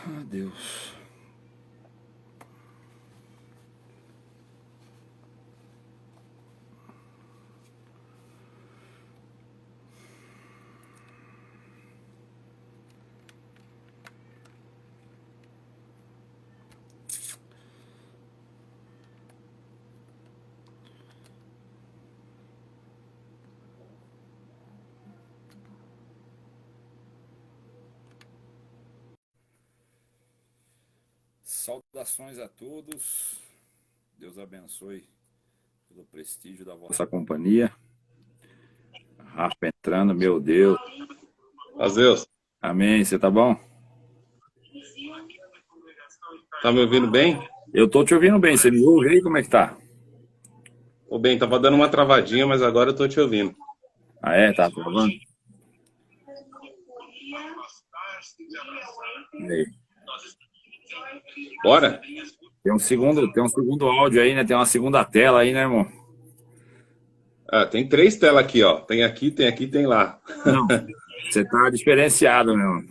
Ah, Deus. Saudações a todos. Deus abençoe pelo prestígio da vossa companhia. Rafa entrando, meu Deus. Azeus, Amém. Você tá bom? tá me ouvindo bem? Eu tô te ouvindo bem. Você me ouve aí? Como é que tá? Ô, bem, tava dando uma travadinha, mas agora eu tô te ouvindo. Ah, é? Tá travando? E aí? Bora? Tem um segundo áudio aí, né? Tem uma segunda tela aí, né, irmão? Ah, tem três telas aqui, ó. Tem aqui, tem aqui, tem lá. Não. Você tá diferenciado, meu.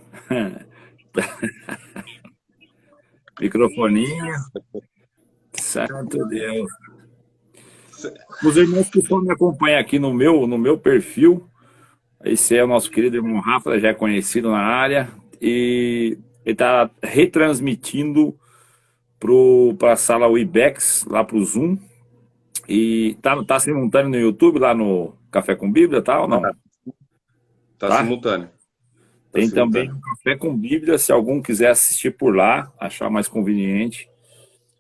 Microfoninho. Santo Deus. Os irmãos que só me acompanham aqui no meu perfil, esse é o nosso querido irmão Rafa, já é conhecido na área, e ele está retransmitindo para a sala Webex, lá para o Zoom, e tá simultâneo no YouTube, lá no Café com Bíblia, tá ou não? Ah, tá Tá? simultâneo. Tá Tem também simultâneo. o Café com Bíblia, se algum quiser assistir por lá, achar mais conveniente.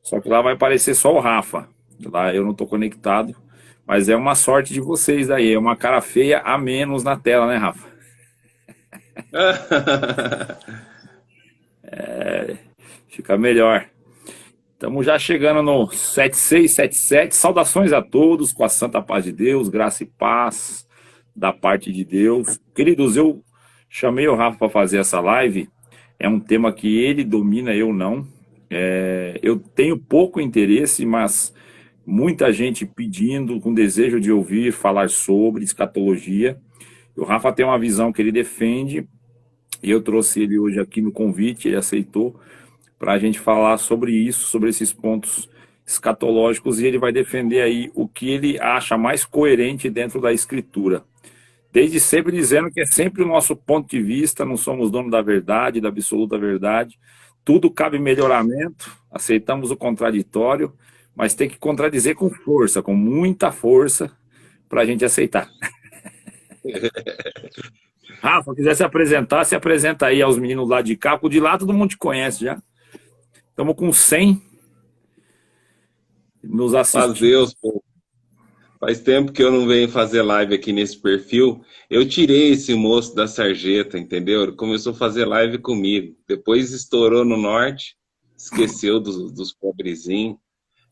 Só que lá vai aparecer só o Rafa. Lá eu não estou conectado. Mas é uma sorte de vocês aí. É uma cara feia a menos na tela, né, Rafa? Fica melhor. Estamos já chegando no 7677. Saudações a todos com a santa paz de Deus, graça e paz da parte de Deus. Queridos, eu chamei o Rafa para fazer essa live. É um tema que ele domina, eu não. Eu tenho pouco interesse, mas muita gente pedindo, com desejo de ouvir falar sobre escatologia. O Rafa tem uma visão que ele defende, e eu trouxe ele hoje aqui no convite, ele aceitou, para a gente falar sobre isso, sobre esses pontos escatológicos, e ele vai defender aí o que ele acha mais coerente dentro da escritura. Desde sempre dizendo que é sempre o nosso ponto de vista, não somos dono da verdade, da absoluta verdade. Tudo cabe melhoramento, aceitamos o contraditório, mas tem que contradizer com força, com muita força, para a gente aceitar. Rafa, se quiser se apresentar, se apresenta aí aos meninos lá de cá. O de lá todo mundo te conhece já. Estamos com 100 nos assistindo. Azeus, pô. Faz tempo que eu não venho fazer live aqui nesse perfil. Eu tirei esse moço da sarjeta, entendeu? Ele começou a fazer live comigo. Depois estourou no norte, esqueceu dos pobrezinhos.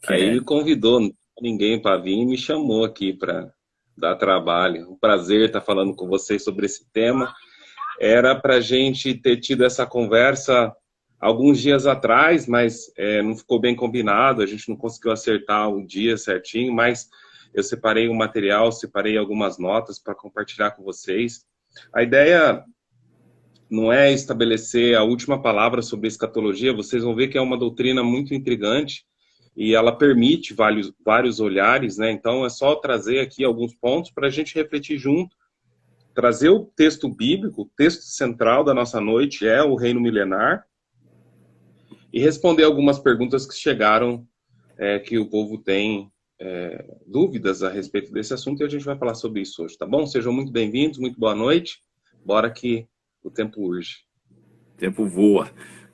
Aí É, me convidou, não tinha ninguém para vir e me chamou aqui para dar trabalho. Um prazer estar falando com vocês sobre esse tema. Era para a gente ter tido essa conversa alguns dias atrás, mas não ficou bem combinado, a gente não conseguiu acertar o dia certinho, mas eu separei um material, separei algumas notas para compartilhar com vocês. A ideia não é estabelecer a última palavra sobre escatologia, vocês vão ver que é uma doutrina muito intrigante, e ela permite vários olhares, né? Então é só trazer aqui alguns pontos para a gente refletir junto, trazer o texto bíblico, o texto central da nossa noite é o reino milenar, e responder algumas perguntas que chegaram, que o povo tem dúvidas a respeito desse assunto, e a gente vai falar sobre isso hoje, tá bom? Sejam muito bem-vindos, muito boa noite, bora que o tempo urge. o tempo voa.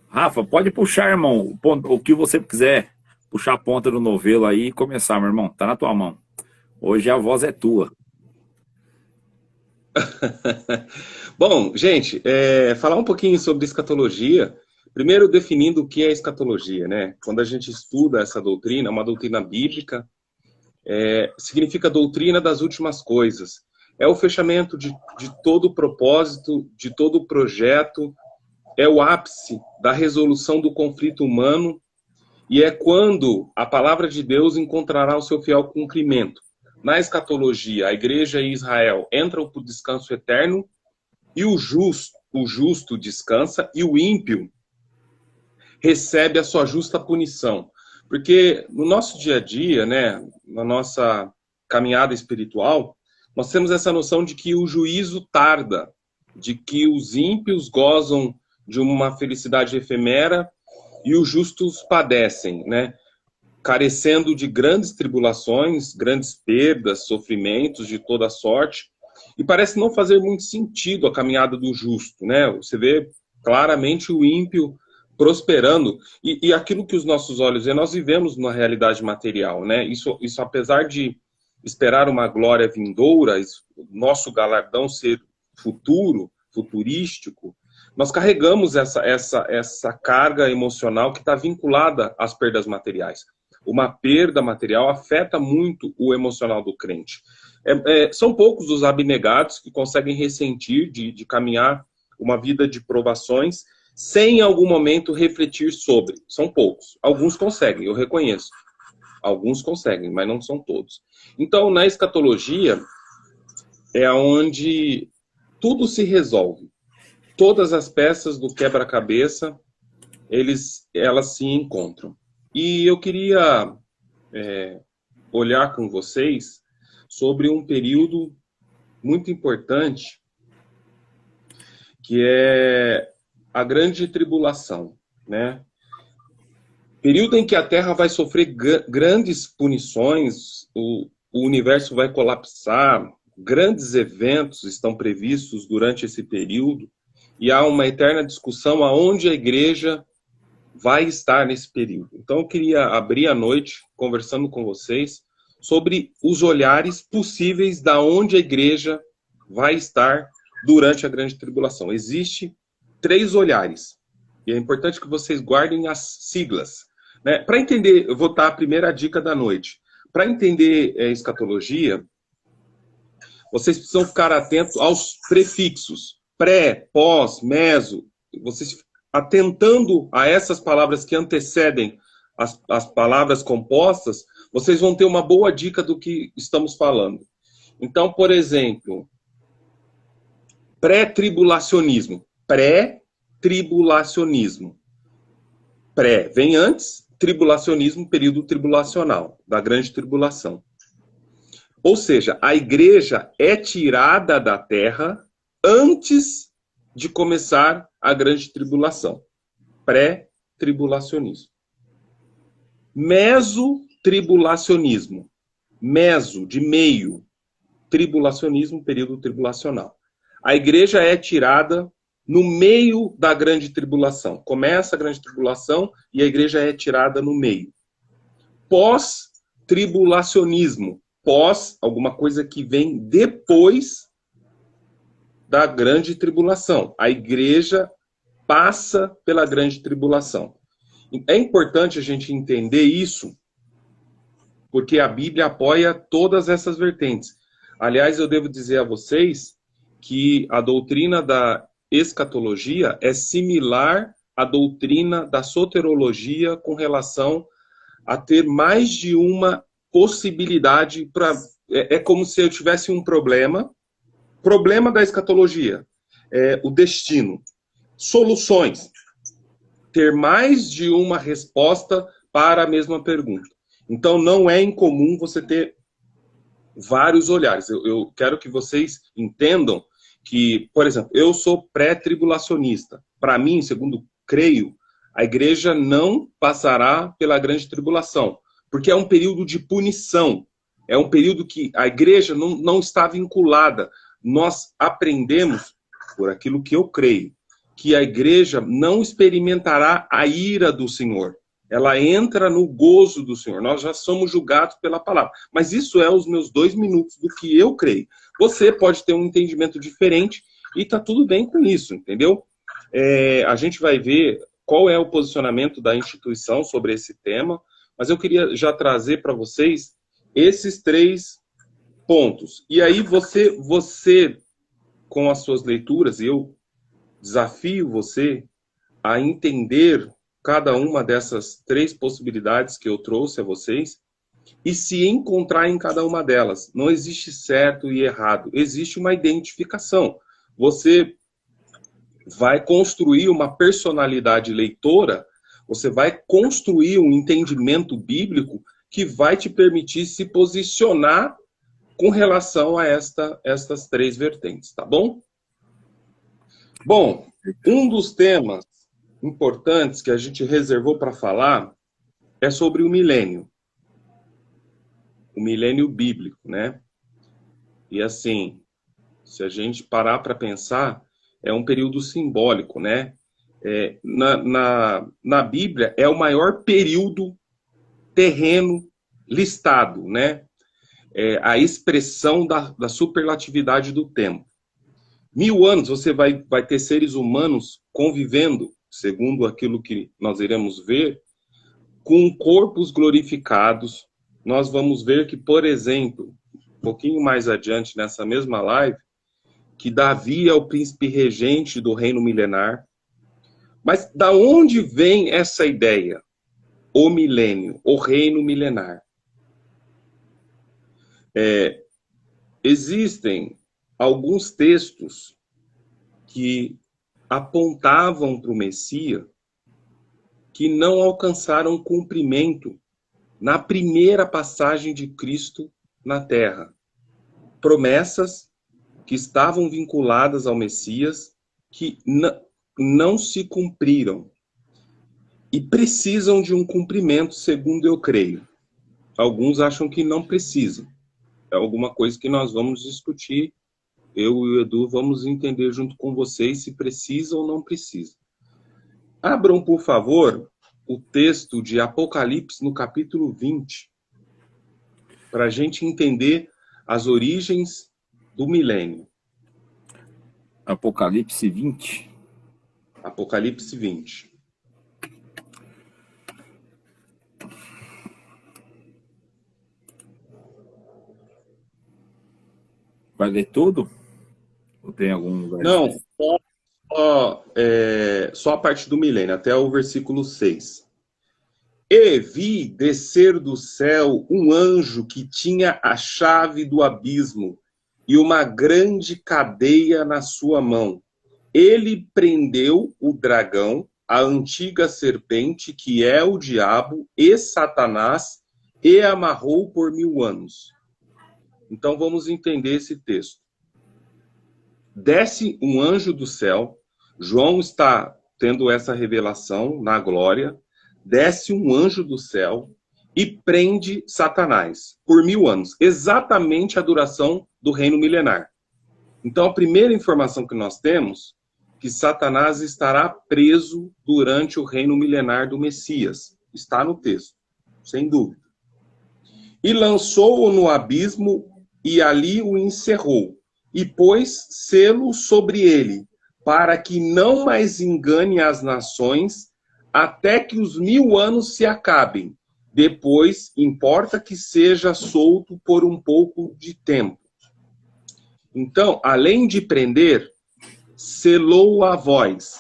Rafa, pode puxar, irmão, o que você quiser. Puxar a ponta do novelo aí e começar, meu irmão. Tá na tua mão. Hoje a voz é tua. Bom, gente, falar um pouquinho sobre escatologia. Primeiro, definindo o que é escatologia, né? Quando a gente estuda essa doutrina, uma doutrina bíblica, significa doutrina das últimas coisas. É o fechamento de todo o propósito, de todo o projeto, é o ápice da resolução do conflito humano e é quando a palavra de Deus encontrará o seu fiel cumprimento. Na escatologia, a igreja e Israel entram para o descanso eterno e o justo descansa e o ímpio recebe a sua justa punição. Porque no nosso dia a dia, né, na nossa caminhada espiritual, nós temos essa noção de que o juízo tarda, de que os ímpios gozam de uma felicidade efêmera e os justos padecem, né? Carecendo de grandes tribulações, grandes perdas, sofrimentos de toda sorte. E parece não fazer muito sentido a caminhada do justo, né? Você vê claramente o ímpio prosperando. E aquilo que os nossos olhos veem, nós vivemos numa realidade material, né? Isso apesar de esperar uma glória vindoura, nosso galardão ser futuro, futurístico, nós carregamos essa carga emocional que está vinculada às perdas materiais. Uma perda material afeta muito o emocional do crente. São poucos os abnegados que conseguem ressentir de caminhar uma vida de provações sem em algum momento refletir sobre. São poucos. Alguns conseguem, eu reconheço. Alguns conseguem, mas não são todos. Então, na escatologia, é onde tudo se resolve. Todas as peças do quebra-cabeça, elas se encontram. E eu queria olhar com vocês sobre um período muito importante, que é a grande tribulação, né? Período em que a Terra vai sofrer grandes punições, o universo vai colapsar, grandes eventos estão previstos durante esse período, e há uma eterna discussão aonde a igreja vai estar nesse período. Então eu queria abrir a noite conversando com vocês sobre os olhares possíveis da onde a igreja vai estar durante a grande tribulação. Existem 3 olhares, e é importante que vocês guardem as siglas, né? Para entender, eu vou dar a primeira dica da noite. Para entender escatologia, vocês precisam ficar atentos aos prefixos. Pré, pós, meso. Vocês atentando a essas palavras que antecedem as palavras compostas, vocês vão ter uma boa dica do que estamos falando. Então, por exemplo, pré-tribulacionismo. Pré-tribulacionismo. Pré vem antes, tribulacionismo, período tribulacional, da grande tribulação. Ou seja, a igreja é tirada da terra antes de começar a grande tribulação. Pré-tribulacionismo. Mesotribulacionismo. Meso, de meio. Tribulacionismo, período tribulacional. A igreja é tirada no meio da grande tribulação. Começa a grande tribulação e a igreja é tirada no meio. Pós-tribulacionismo. Pós, alguma coisa que vem depois da grande tribulação. A igreja passa pela grande tribulação. É importante a gente entender isso, porque a Bíblia apoia todas essas vertentes. Aliás, eu devo dizer a vocês que a doutrina da escatologia é similar à doutrina da soterologia com relação a ter mais de uma possibilidade para... É como se eu tivesse um problema da escatologia, o destino. Soluções. Ter mais de uma resposta para a mesma pergunta. Então, não é incomum você ter vários olhares. Eu quero que vocês entendam que, por exemplo, eu sou pré-tribulacionista. Para mim, segundo creio, a igreja não passará pela grande tribulação, porque é um período de punição. É um período que a igreja não está vinculada. Nós aprendemos, por aquilo que eu creio, que a igreja não experimentará a ira do Senhor. Ela entra no gozo do Senhor. Nós já somos julgados pela palavra. Mas isso é os meus 2 minutos do que eu creio. Você pode ter um entendimento diferente e está tudo bem com isso, entendeu? A gente vai ver qual é o posicionamento da instituição sobre esse tema, mas eu queria já trazer para vocês esses 3 pontos. E aí você, com as suas leituras, e eu desafio você a entender cada uma dessas 3 possibilidades que eu trouxe a vocês e se encontrar em cada uma delas. Não existe certo e errado, existe uma identificação. Você vai construir uma personalidade leitora Você vai construir um entendimento bíblico que vai te permitir se posicionar com relação a estas três vertentes, tá bom? Bom, um dos temas importantes que a gente reservou para falar é sobre o milênio bíblico, né? E assim, se a gente parar para pensar, é um período simbólico, né? Na Bíblia, é o maior período terreno listado, né? A expressão da superlatividade do tempo. 1000 anos você vai ter seres humanos convivendo, segundo aquilo que nós iremos ver, com corpos glorificados. Nós vamos ver que, por exemplo, um pouquinho mais adiante nessa mesma live, que Davi é o príncipe regente do reino milenar. Mas da onde vem essa ideia? O milênio, o reino milenar. Existem alguns textos que apontavam para o Messias que não alcançaram cumprimento na primeira passagem de Cristo na Terra. Promessas que estavam vinculadas ao Messias que não se cumpriram e precisam de um cumprimento, segundo eu creio. Alguns acham que não precisam. É alguma coisa que nós vamos discutir. Eu e o Edu vamos entender junto com vocês se precisa ou não precisa. Abram, por favor, o texto de Apocalipse no capítulo 20, para a gente entender as origens do milênio. Apocalipse 20. Apocalipse 20. Vai ler tudo? Ou tem algum lugar? Não, só a parte do milênio, até o versículo 6. E vi descer do céu um anjo que tinha a chave do abismo e uma grande cadeia na sua mão. Ele prendeu o dragão, a antiga serpente, que é o diabo e Satanás, e amarrou por 1000 anos. Então vamos entender esse texto. Desce um anjo do céu, João está tendo essa revelação na glória, desce um anjo do céu e prende Satanás por 1000 anos, exatamente a duração do reino milenar. Então a primeira informação que nós temos é que Satanás estará preso durante o reino milenar do Messias. Está no texto, sem dúvida. E lançou-o no abismo e ali o encerrou, e pôs selo sobre ele, para que não mais engane as nações, até que os 1000 anos se acabem. Depois, importa que seja solto por um pouco de tempo. Então, além de prender, selou a voz.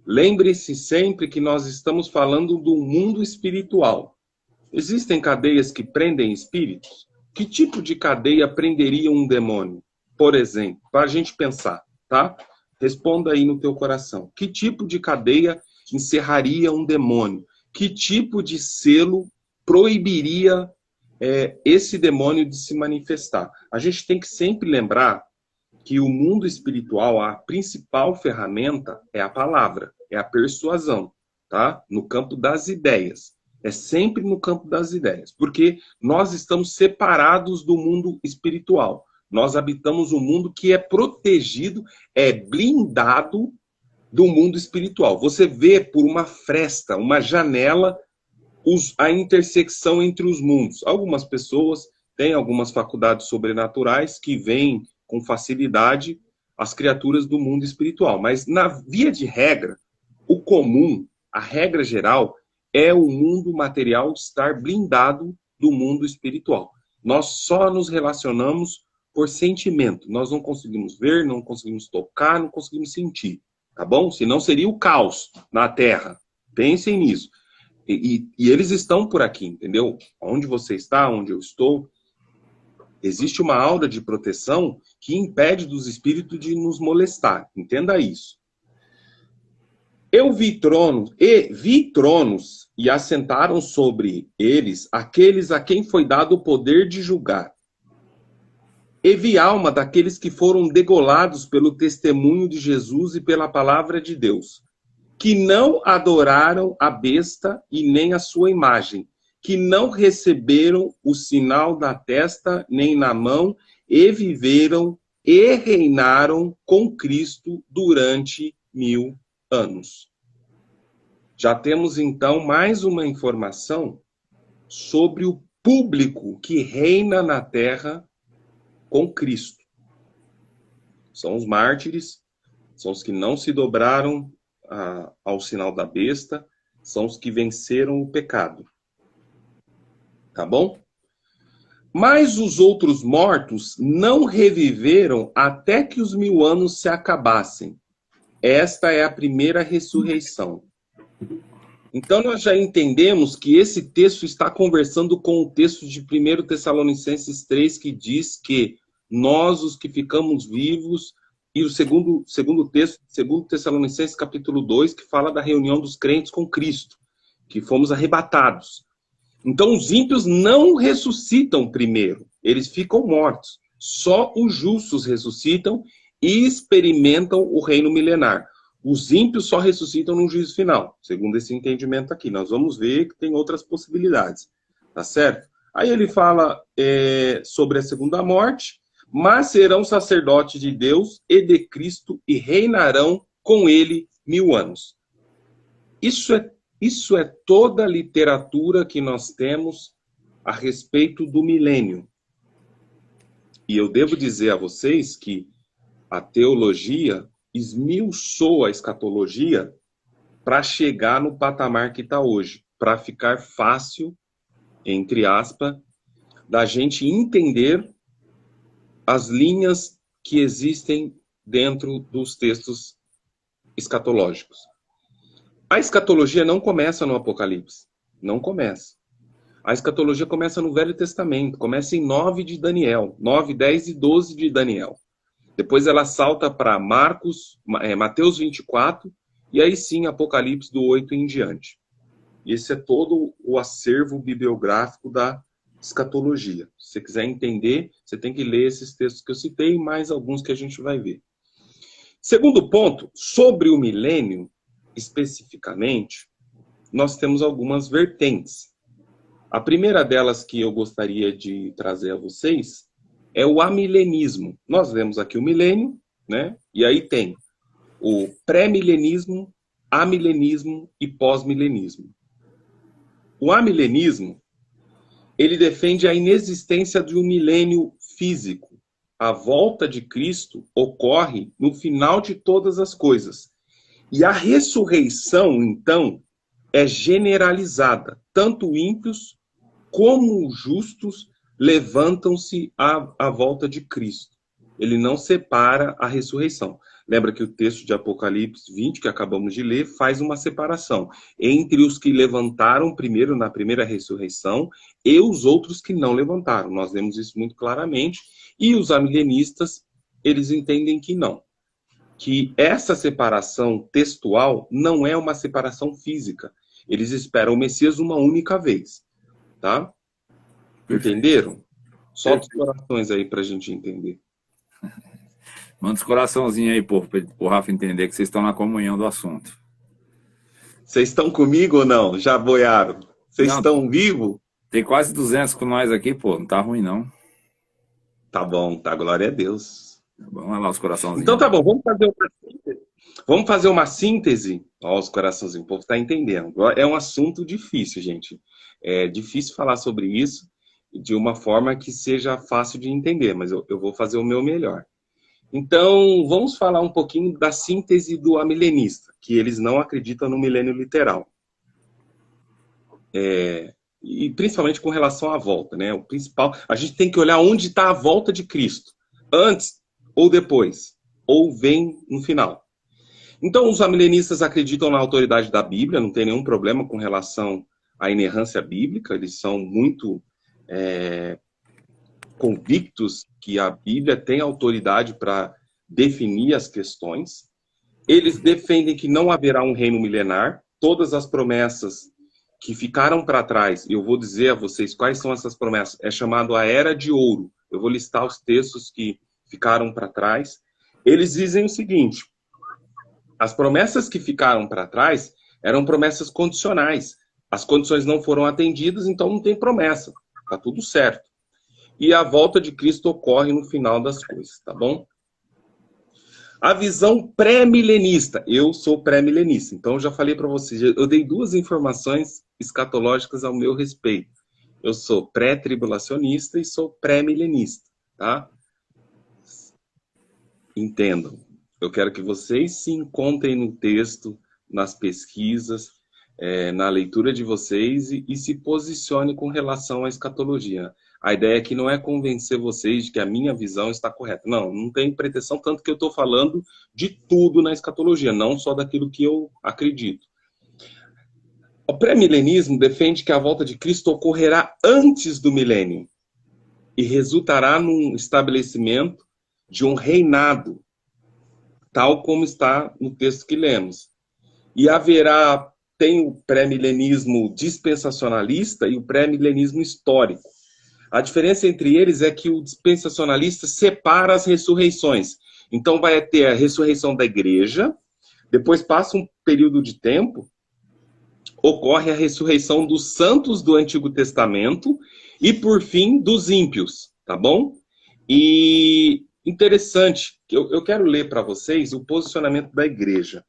Lembre-se sempre que nós estamos falando do mundo espiritual. Existem cadeias que prendem espíritos? Que tipo de cadeia prenderia um demônio? Por exemplo, para a gente pensar, tá? Responda aí no teu coração. Que tipo de cadeia encerraria um demônio? Que tipo de selo proibiria esse demônio de se manifestar? A gente tem que sempre lembrar que o mundo espiritual, a principal ferramenta é a palavra, é a persuasão, tá? No campo das ideias. É sempre no campo das ideias, porque nós estamos separados do mundo espiritual. Nós habitamos um mundo que é protegido, é blindado do mundo espiritual. Você vê por uma fresta, uma janela, a intersecção entre os mundos. Algumas pessoas têm algumas faculdades sobrenaturais que veem com facilidade as criaturas do mundo espiritual. Mas, na via de regra, o comum, a regra geral, é o mundo material estar blindado do mundo espiritual. Nós só nos relacionamos por sentimento. Nós não conseguimos ver, não conseguimos tocar, não conseguimos sentir. Tá bom? Senão seria o caos na Terra. Pensem nisso. E eles estão por aqui, entendeu? Onde você está, onde eu estou. Existe uma aura de proteção que impede dos espíritos de nos molestar. Entenda isso. Eu vi tronos e assentaram sobre eles aqueles a quem foi dado o poder de julgar. E vi alma daqueles que foram degolados pelo testemunho de Jesus e pela palavra de Deus, que não adoraram a besta e nem a sua imagem, que não receberam o sinal na testa nem na mão, e viveram e reinaram com Cristo durante 1000 anos. Já temos então mais uma informação sobre o público que reina na terra com Cristo. São os mártires, são os que não se dobraram ao sinal da besta, são os que venceram o pecado. Tá bom? Mas os outros mortos não reviveram até que os 1000 anos se acabassem. Esta é a primeira ressurreição. Então nós já entendemos que esse texto está conversando com o texto de 1 Tessalonicenses 3, que diz que nós, os que ficamos vivos, e o segundo texto, 2 Tessalonicenses capítulo 2, que fala da reunião dos crentes com Cristo, que fomos arrebatados. Então os ímpios não ressuscitam primeiro, eles ficam mortos. Só os justos ressuscitam e experimentam o reino milenar. Os ímpios só ressuscitam no juízo final, segundo esse entendimento aqui. Nós vamos ver que tem outras possibilidades, tá certo? Aí ele fala sobre a segunda morte, mas serão sacerdotes de Deus e de Cristo e reinarão com ele 1000 anos. Isso é toda a literatura que nós temos a respeito do milênio. E eu devo dizer a vocês que a teologia esmiuçou a escatologia para chegar no patamar que está hoje, para ficar fácil, entre aspas, da gente entender as linhas que existem dentro dos textos escatológicos. A escatologia não começa no Apocalipse, não começa. A escatologia começa no Velho Testamento, começa em 9 de Daniel, 9, 10 e 12 de Daniel. Depois ela salta para Mateus 24, e aí sim Apocalipse do 8 em diante. Esse é todo o acervo bibliográfico da escatologia. Se você quiser entender, você tem que ler esses textos que eu citei e mais alguns que a gente vai ver. Segundo ponto, sobre o milênio, especificamente, nós temos algumas vertentes. A primeira delas que eu gostaria de trazer a vocês é o amilenismo. Nós vemos aqui o milênio, né? E aí tem o pré-milenismo, amilenismo e pós-milenismo. O amilenismo, ele defende a inexistência de um milênio físico. A volta de Cristo ocorre no final de todas as coisas. E a ressurreição, então, é generalizada. Tanto ímpios como justos levantam-se à volta de Cristo. Ele não separa a ressurreição. Lembra que o texto de Apocalipse 20, que acabamos de ler, faz uma separação entre os que levantaram primeiro na primeira ressurreição e os outros que não levantaram. Nós vemos isso muito claramente. E os amilenistas, eles entendem que não. Que essa separação textual não é uma separação física. Eles esperam o Messias uma única vez. Tá? Entenderam? Solta os corações aí pra gente entender. Manda os coraçãozinhos aí, pô, para o Rafa entender que vocês estão na comunhão do assunto. Vocês estão comigo ou não? Já boiaram? Vocês estão vivos? Tem quase 200 com nós aqui, pô. Não tá ruim, não. Tá bom, tá. Glória a Deus. Vamos lá, os coraçãozinhos. Então tá bom, vamos fazer uma síntese. Vamos fazer uma síntese. Ó, os coraçãozinhos, o povo tá entendendo. É um assunto difícil, gente. É difícil falar sobre isso de uma forma que seja fácil de entender, mas eu vou fazer o meu melhor. Então, vamos falar um pouquinho da síntese do amilenista, que eles não acreditam no milênio literal. E principalmente com relação à volta, né? O principal, a gente tem que olhar onde está a volta de Cristo, antes ou depois, ou vem no final. Então, os amilenistas acreditam na autoridade da Bíblia, não tem nenhum problema com relação à inerrância bíblica, eles são muito convictos que a Bíblia tem autoridade para definir as questões. Eles defendem que não haverá um reino milenar. Todas as promessas que ficaram para trás, eu vou dizer a vocês quais são essas promessas. É chamado a Era de Ouro. Eu vou listar os textos que ficaram para trás. Eles dizem o seguinte: as promessas que ficaram para trás eram promessas condicionais. As condições não foram atendidas, então não tem promessa. Tá tudo certo. E a volta de Cristo ocorre no final das coisas, tá bom? A visão pré-milenista. Eu sou pré-milenista, então eu já falei para vocês, eu dei 2 informações escatológicas ao meu respeito. Eu sou pré-tribulacionista e sou pré-milenista, tá? Entendam. Eu quero que vocês se encontrem no texto, nas pesquisas, na leitura de vocês e se posicionem com relação à escatologia. A ideia aqui não é convencer vocês de que a minha visão está correta. Não, não tem pretensão, tanto que eu estou falando de tudo na escatologia, não só daquilo que eu acredito. O pré-milenismo defende que a volta de Cristo ocorrerá antes do milênio e resultará num estabelecimento de um reinado, tal como está no texto que lemos. E tem o pré-milenismo dispensacionalista e o pré-milenismo histórico. A diferença entre eles é que o dispensacionalista separa as ressurreições. Então vai ter a ressurreição da igreja, depois passa um período de tempo, ocorre a ressurreição dos santos do Antigo Testamento e, por fim, dos ímpios, tá bom? E interessante, eu quero ler para vocês o posicionamento da igreja.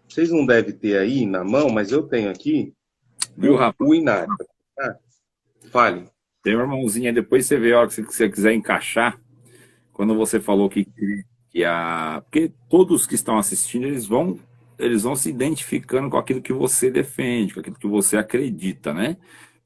Vocês não devem ter aí na mão, mas eu tenho aqui o Inário. Fale. Tem uma mãozinha, depois você vê a hora que você quiser encaixar, quando você falou porque todos que estão assistindo, eles vão se identificando com aquilo que você defende, com aquilo que você acredita, né?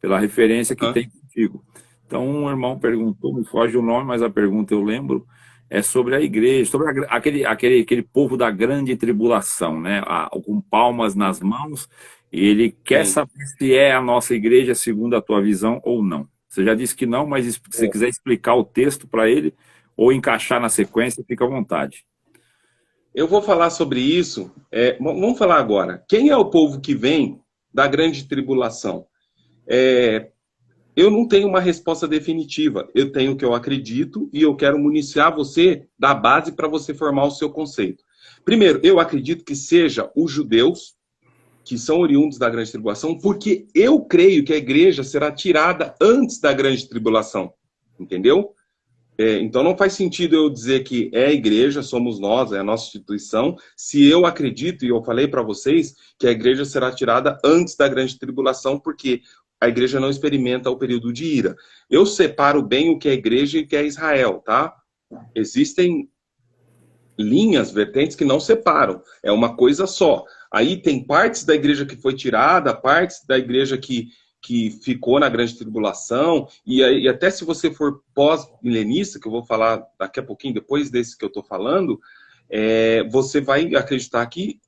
Pela referência que tem contigo. Então, um irmão perguntou, me foge o nome, mas a pergunta eu lembro, é sobre a igreja, sobre aquele povo da grande tribulação, né? Com palmas nas mãos, e ele quer saber se é a nossa igreja segundo a tua visão ou não. Você já disse que não, mas se você quiser explicar o texto para ele ou encaixar na sequência, fica à vontade. Eu vou falar sobre isso. Vamos falar agora. Quem é o povo que vem da grande tribulação? Eu não tenho uma resposta definitiva. Eu tenho o que eu acredito e eu quero municiar você da base para você formar o seu conceito. Primeiro, eu acredito que seja os judeus que são oriundos da grande tribulação, porque eu creio que a igreja será tirada antes da grande tribulação. Entendeu? Então não faz sentido eu dizer que é a igreja, somos nós, é a nossa instituição, se eu acredito, e eu falei para vocês, que a igreja será tirada antes da grande tribulação, porque a igreja não experimenta o período de ira. Eu separo bem o que é igreja e o que é Israel, tá? Existem linhas, vertentes que não separam, é uma coisa só. Aí tem partes da igreja que foi tirada, partes da igreja que ficou na grande tribulação, e até se você for pós-milenista, que eu vou falar daqui a pouquinho, depois desse que eu estou falando, você vai acreditar que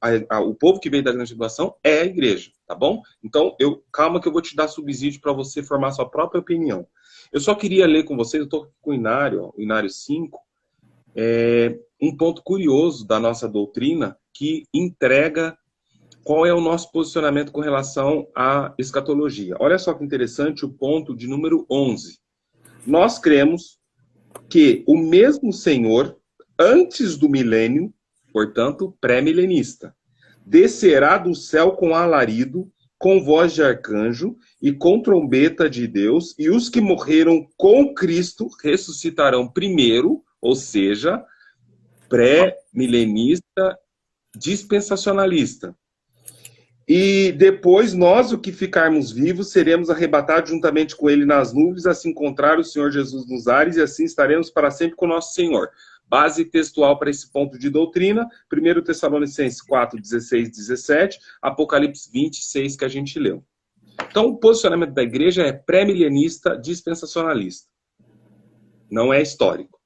o povo que veio da grande tribulação é a igreja, tá bom? Então, calma que eu vou te dar subsídio para você formar sua própria opinião. Eu só queria ler com vocês, eu estou com o Inário 5, um ponto curioso da nossa doutrina que entrega qual é o nosso posicionamento com relação à escatologia. Olha só que interessante o ponto de número 11. Nós cremos que o mesmo Senhor, antes do milênio, portanto, pré-milenista, descerá do céu com alarido, com voz de arcanjo e com trombeta de Deus, e os que morreram com Cristo ressuscitarão primeiro, ou seja, pré-milenista, dispensacionalista. E depois nós, o que ficarmos vivos, seremos arrebatados juntamente com ele nas nuvens, a se encontrar o Senhor Jesus nos ares, e assim estaremos para sempre com o nosso Senhor. Base textual para esse ponto de doutrina, 1 Tessalonicenses 4, 16, 17, Apocalipse 26, que a gente leu. Então, o posicionamento da igreja é pré-milenista, dispensacionalista. Não é histórico.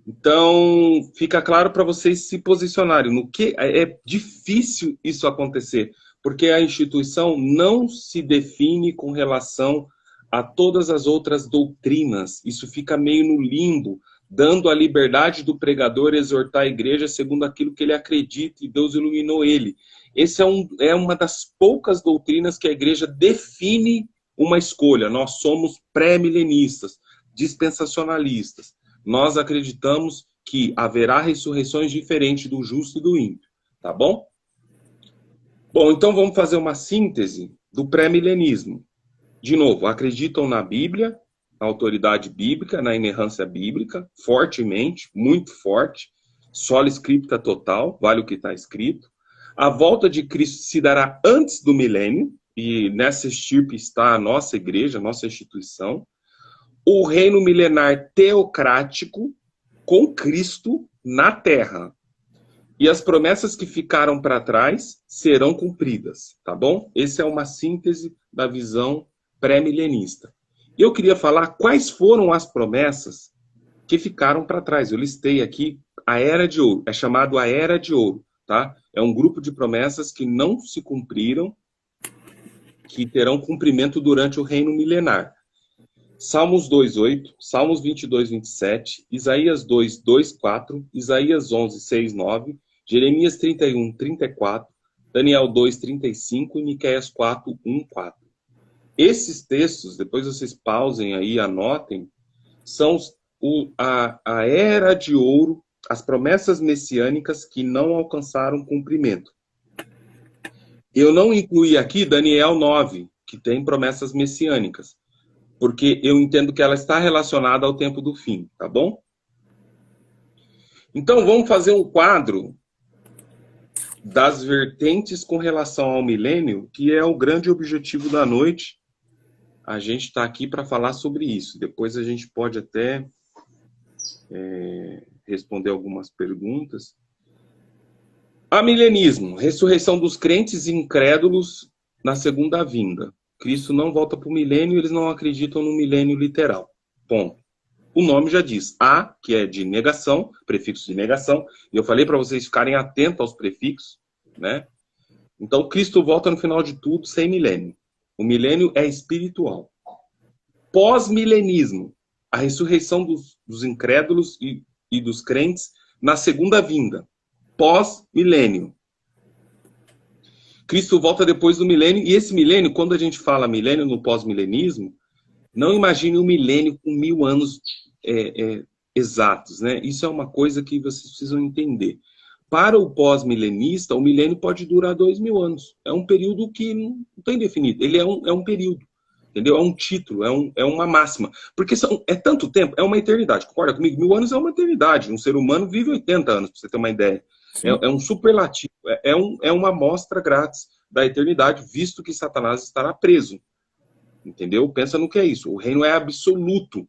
Então, fica claro para vocês se posicionarem no que é difícil isso acontecer, porque a instituição não se define com relação a todas as outras doutrinas. Isso fica meio no limbo dando a liberdade do pregador exortar a igreja segundo aquilo que ele acredita e Deus iluminou ele. Esse é uma das poucas doutrinas que a igreja define uma escolha. Nós somos pré-milenistas, dispensacionalistas. Nós acreditamos que haverá ressurreições diferentes do justo e do ímpio. Tá bom? Bom, então vamos fazer uma síntese do pré-milenismo. De novo, acreditam na Bíblia, na autoridade bíblica, na inerrância bíblica, fortemente, muito forte, sola scripta total, vale o que está escrito. A volta de Cristo se dará antes do milênio, e nessa estirpe está a nossa igreja, a nossa instituição. O reino milenar teocrático com Cristo na terra. E as promessas que ficaram para trás serão cumpridas, tá bom? Essa é uma síntese da visão pré-milenista. Eu queria falar quais foram as promessas que ficaram para trás. Eu listei aqui a Era de Ouro. É chamado a Era de Ouro, tá? É um grupo de promessas que não se cumpriram, que terão cumprimento durante o reino milenar. Salmos 2:8, Salmos 22:27, Isaías 2:2-4, Isaías 11:6-9, Jeremias 31:34, Daniel 2:35 e Miqueias 4:1-4. Esses textos, depois vocês pausem aí, anotem, são a Era de Ouro, as promessas messiânicas que não alcançaram cumprimento. Eu não incluí aqui Daniel 9, que tem promessas messiânicas, porque eu entendo que ela está relacionada ao tempo do fim, tá bom? Então, vamos fazer um quadro das vertentes com relação ao milênio, que é o grande objetivo da noite. A gente está aqui para falar sobre isso. Depois a gente pode até responder algumas perguntas. Amilenismo, ressurreição dos crentes e incrédulos na segunda vinda. Cristo não volta para o milênio, eles não acreditam no milênio literal. Ponto. O nome já diz. A, que é de negação, prefixo de negação. E eu falei para vocês ficarem atentos aos prefixos, né? Então, Cristo volta no final de tudo sem milênio. O milênio é espiritual. Pós-milenismo, a ressurreição dos incrédulos e dos crentes na segunda vinda. Pós-milênio. Cristo volta depois do milênio, e esse milênio, quando a gente fala milênio no pós-milenismo, não imagine um milênio com 1000 anos exatos, né? Isso é uma coisa que vocês precisam entender. Para o pós-milenista, o milênio pode durar 2000 anos. É um período que não tem definido. Ele é um período, entendeu? É um título, é uma máxima. Porque é tanto tempo, é uma eternidade. Concorda comigo? 1000 anos é uma eternidade. Um ser humano vive 80 anos, para você ter uma ideia. É um superlativo, é uma amostra grátis da eternidade, visto que Satanás estará preso. Entendeu? Pensa no que é isso. O reino é absoluto.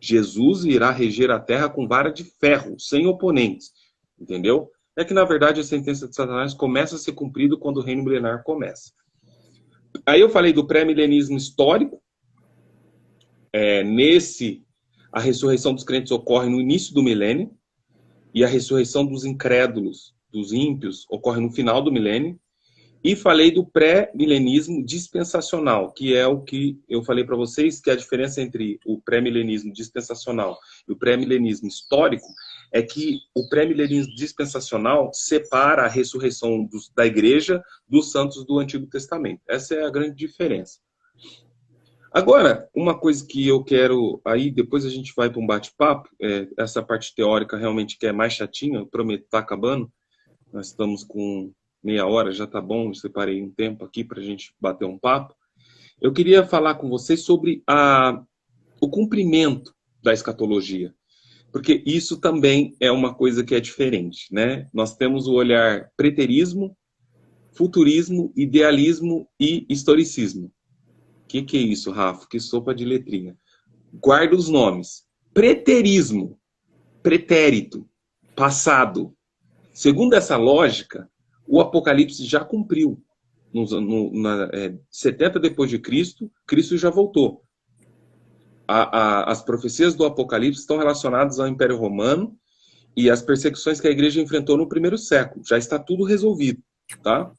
Jesus irá reger a terra com vara de ferro, sem oponentes. Entendeu? É que, na verdade, a sentença de Satanás começa a ser cumprida quando o reino milenar começa. Aí eu falei do pré-milenismo histórico. A ressurreição dos crentes ocorre no início do milênio. E a ressurreição dos incrédulos, dos ímpios, ocorre no final do milênio. E falei do pré-milenismo dispensacional, que é o que eu falei para vocês, que a diferença entre o pré-milenismo dispensacional e o pré-milenismo histórico é que o pré-milenismo dispensacional separa a ressurreição da igreja dos santos do Antigo Testamento. Essa é a grande diferença. Agora, uma coisa que eu quero, aí depois a gente vai para um bate-papo, essa parte teórica realmente que é mais chatinha, eu prometo, está acabando, nós estamos com meia hora, já está bom, eu separei um tempo aqui para a gente bater um papo. Eu queria falar com vocês sobre o cumprimento da escatologia, porque isso também é uma coisa que é diferente, né? Nós temos o olhar preterismo, futurismo, idealismo e historicismo. O que é isso, Rafa? Que sopa de letrinha. Guarda os nomes. Preterismo, pretérito, passado. Segundo essa lógica, o Apocalipse já cumpriu. 70 depois de Cristo, Cristo já voltou. As profecias do Apocalipse estão relacionadas ao Império Romano e as perseguições que a igreja enfrentou no primeiro século. Já está tudo resolvido. Tá?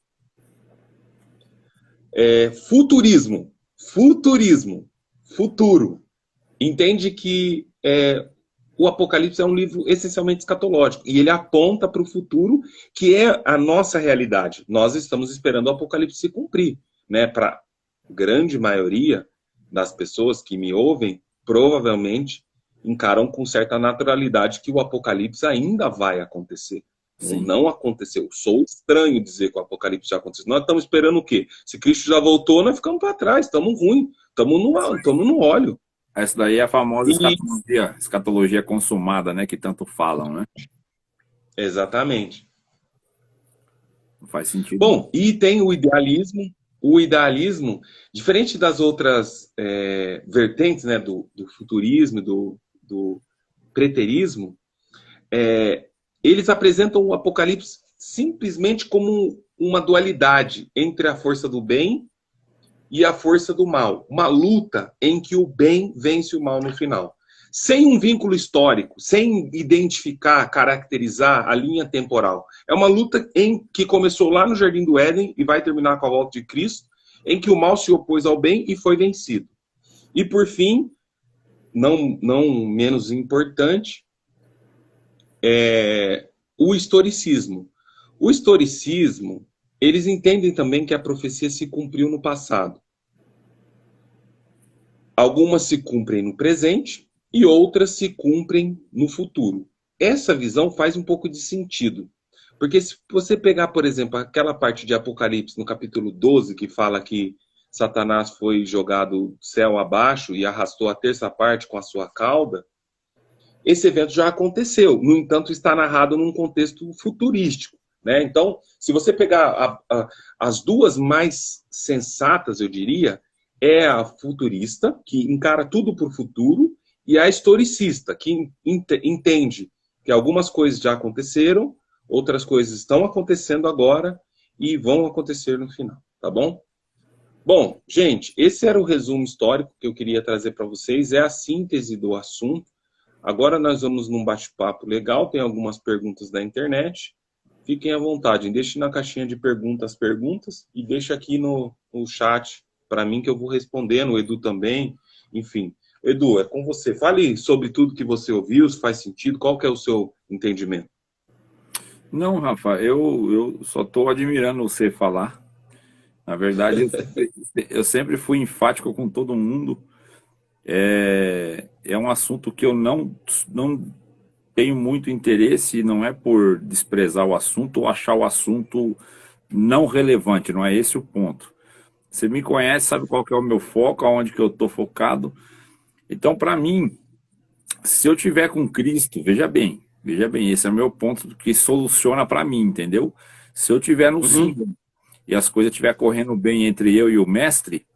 Futurismo, futuro. Entende que o Apocalipse é um livro essencialmente escatológico. E ele aponta para o futuro, que é a nossa realidade. Nós estamos esperando o Apocalipse se cumprir. Né? Para a grande maioria das pessoas que me ouvem, provavelmente encaram com certa naturalidade que o Apocalipse ainda vai acontecer. Sim. Não aconteceu. Sou estranho dizer que o Apocalipse já aconteceu. Nós estamos esperando o quê? Se Cristo já voltou, nós ficamos para trás. Estamos ruim. Estamos no óleo. Essa daí é a famosa escatologia consumada, né? Que tanto falam, né? Exatamente. Não faz sentido. Bom, e tem o idealismo. O idealismo, diferente das outras vertentes, né, do futurismo, do preterismo, eles apresentam o Apocalipse simplesmente como uma dualidade entre a força do bem e a força do mal. Uma luta em que o bem vence o mal no final. Sem um vínculo histórico, sem identificar, caracterizar a linha temporal. É uma luta que começou lá no Jardim do Éden e vai terminar com a volta de Cristo, em que o mal se opôs ao bem e foi vencido. E por fim, não menos importante, o historicismo. O historicismo, eles entendem também que a profecia se cumpriu no passado. Algumas se cumprem no presente e outras se cumprem no futuro. Essa visão faz um pouco de sentido. Porque se você pegar, por exemplo, aquela parte de Apocalipse, no capítulo 12, que fala que Satanás foi jogado céu abaixo e arrastou a terça parte com a sua cauda, esse evento já aconteceu. No entanto, está narrado num contexto futurístico. Né? Então, se você pegar as duas mais sensatas, eu diria, é a futurista, que encara tudo por futuro, e a historicista, que entende que algumas coisas já aconteceram, outras coisas estão acontecendo agora e vão acontecer no final, tá bom? Bom, gente, esse era o resumo histórico que eu queria trazer para vocês, é a síntese do assunto. Agora nós vamos num bate-papo legal, tem algumas perguntas da internet. Fiquem à vontade, deixe na caixinha de perguntas e deixe aqui no chat para mim que eu vou respondendo, o Edu também, enfim. Edu, é com você. Fale sobre tudo que você ouviu, se faz sentido, qual que é o seu entendimento? Não, Rafa, eu só estou admirando você falar. Na verdade, eu sempre fui enfático com todo mundo. É um assunto que eu não tenho muito interesse, e não é por desprezar o assunto ou achar o assunto não relevante, não é esse o ponto. Você me conhece, sabe qual que é o meu foco, aonde que eu estou focado. Então, para mim, se eu tiver com Cristo, veja bem, esse é o meu ponto que soluciona para mim, entendeu? Se eu tiver no símbolo e as coisas estiver correndo bem entre eu e o mestre,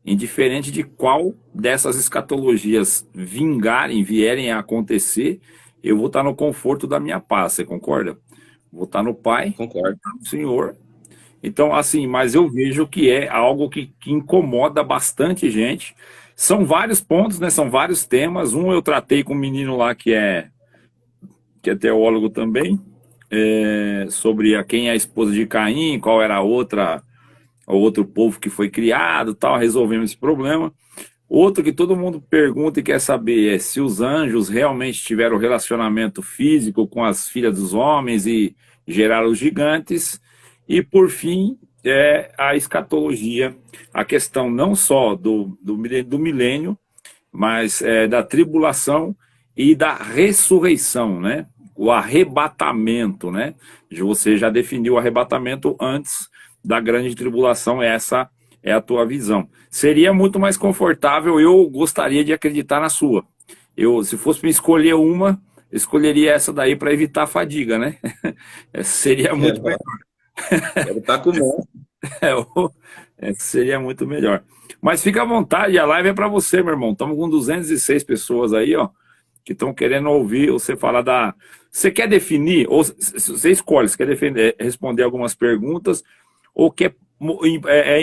indiferente de qual dessas escatologias vierem a acontecer, eu vou estar no conforto da minha paz, você concorda? Vou estar no Pai, Concordo. no Senhor. Então, assim, mas eu vejo que é algo que incomoda bastante gente. São vários pontos, né? São vários temas. Um eu tratei com um menino lá que é teólogo também, sobre quem é a esposa de Caim, qual era o outro povo que foi criado, tal. Resolvemos esse problema. Outro que todo mundo pergunta e quer saber é se os anjos realmente tiveram relacionamento físico com as filhas dos homens e geraram os gigantes. E, por fim, a escatologia, a questão não só do milênio, mas da tribulação e da ressurreição, né? O arrebatamento, né? Você já definiu o arrebatamento antes da grande tribulação, essa é a tua visão. Seria muito mais confortável, eu gostaria de acreditar na sua. Se fosse me escolher uma, escolheria essa daí para evitar a fadiga, né? Seria muito melhor. Quero estar com o seria muito melhor. Mas fica à vontade, a live é para você, meu irmão. Estamos com 206 pessoas aí, ó, que estão querendo ouvir você falar Você quer definir, ou você escolhe, você quer responder algumas perguntas, ou quer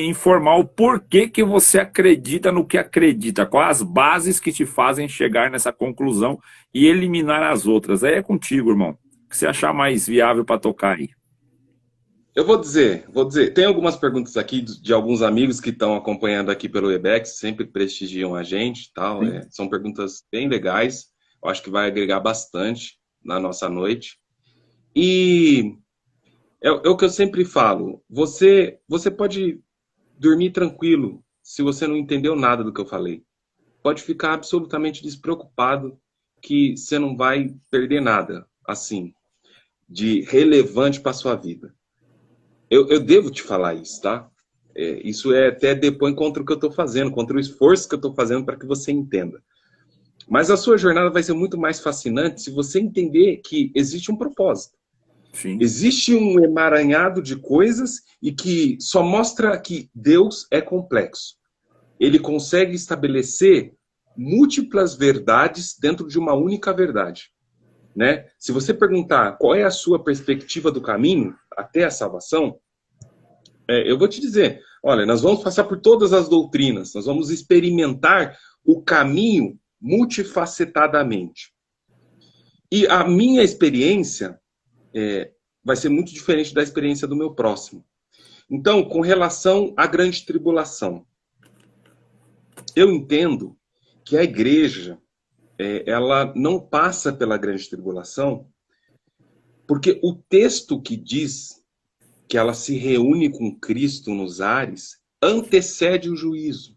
informar o porquê que você acredita no que acredita, quais as bases que te fazem chegar nessa conclusão e eliminar as outras. Aí é contigo, irmão. O que você achar mais viável para tocar aí? Eu vou dizer, tem algumas perguntas aqui de alguns amigos que estão acompanhando aqui pelo Webex, sempre prestigiam a gente, tal. São perguntas bem legais. Eu acho que vai agregar bastante na nossa noite. E é o que eu sempre falo. Você pode dormir tranquilo se você não entendeu nada do que eu falei. Pode ficar absolutamente despreocupado que você não vai perder nada, assim, de relevante para sua vida. Eu devo te falar isso, tá? Isso até depõe contra o que eu estou fazendo, contra o esforço que eu estou fazendo para que você entenda. Mas a sua jornada vai ser muito mais fascinante se você entender que existe um propósito. Sim. Existe um emaranhado de coisas e que só mostra que Deus é complexo. Ele consegue estabelecer múltiplas verdades dentro de uma única verdade. Né? Se você perguntar qual é a sua perspectiva do caminho até a salvação, eu vou te dizer, olha, nós vamos passar por todas as doutrinas, nós vamos experimentar o caminho multifacetadamente. E a minha experiência vai ser muito diferente da experiência do meu próximo. Então, com relação à grande tribulação, eu entendo que a igreja, ela não passa pela grande tribulação, porque o texto que diz que ela se reúne com Cristo nos ares antecede o juízo.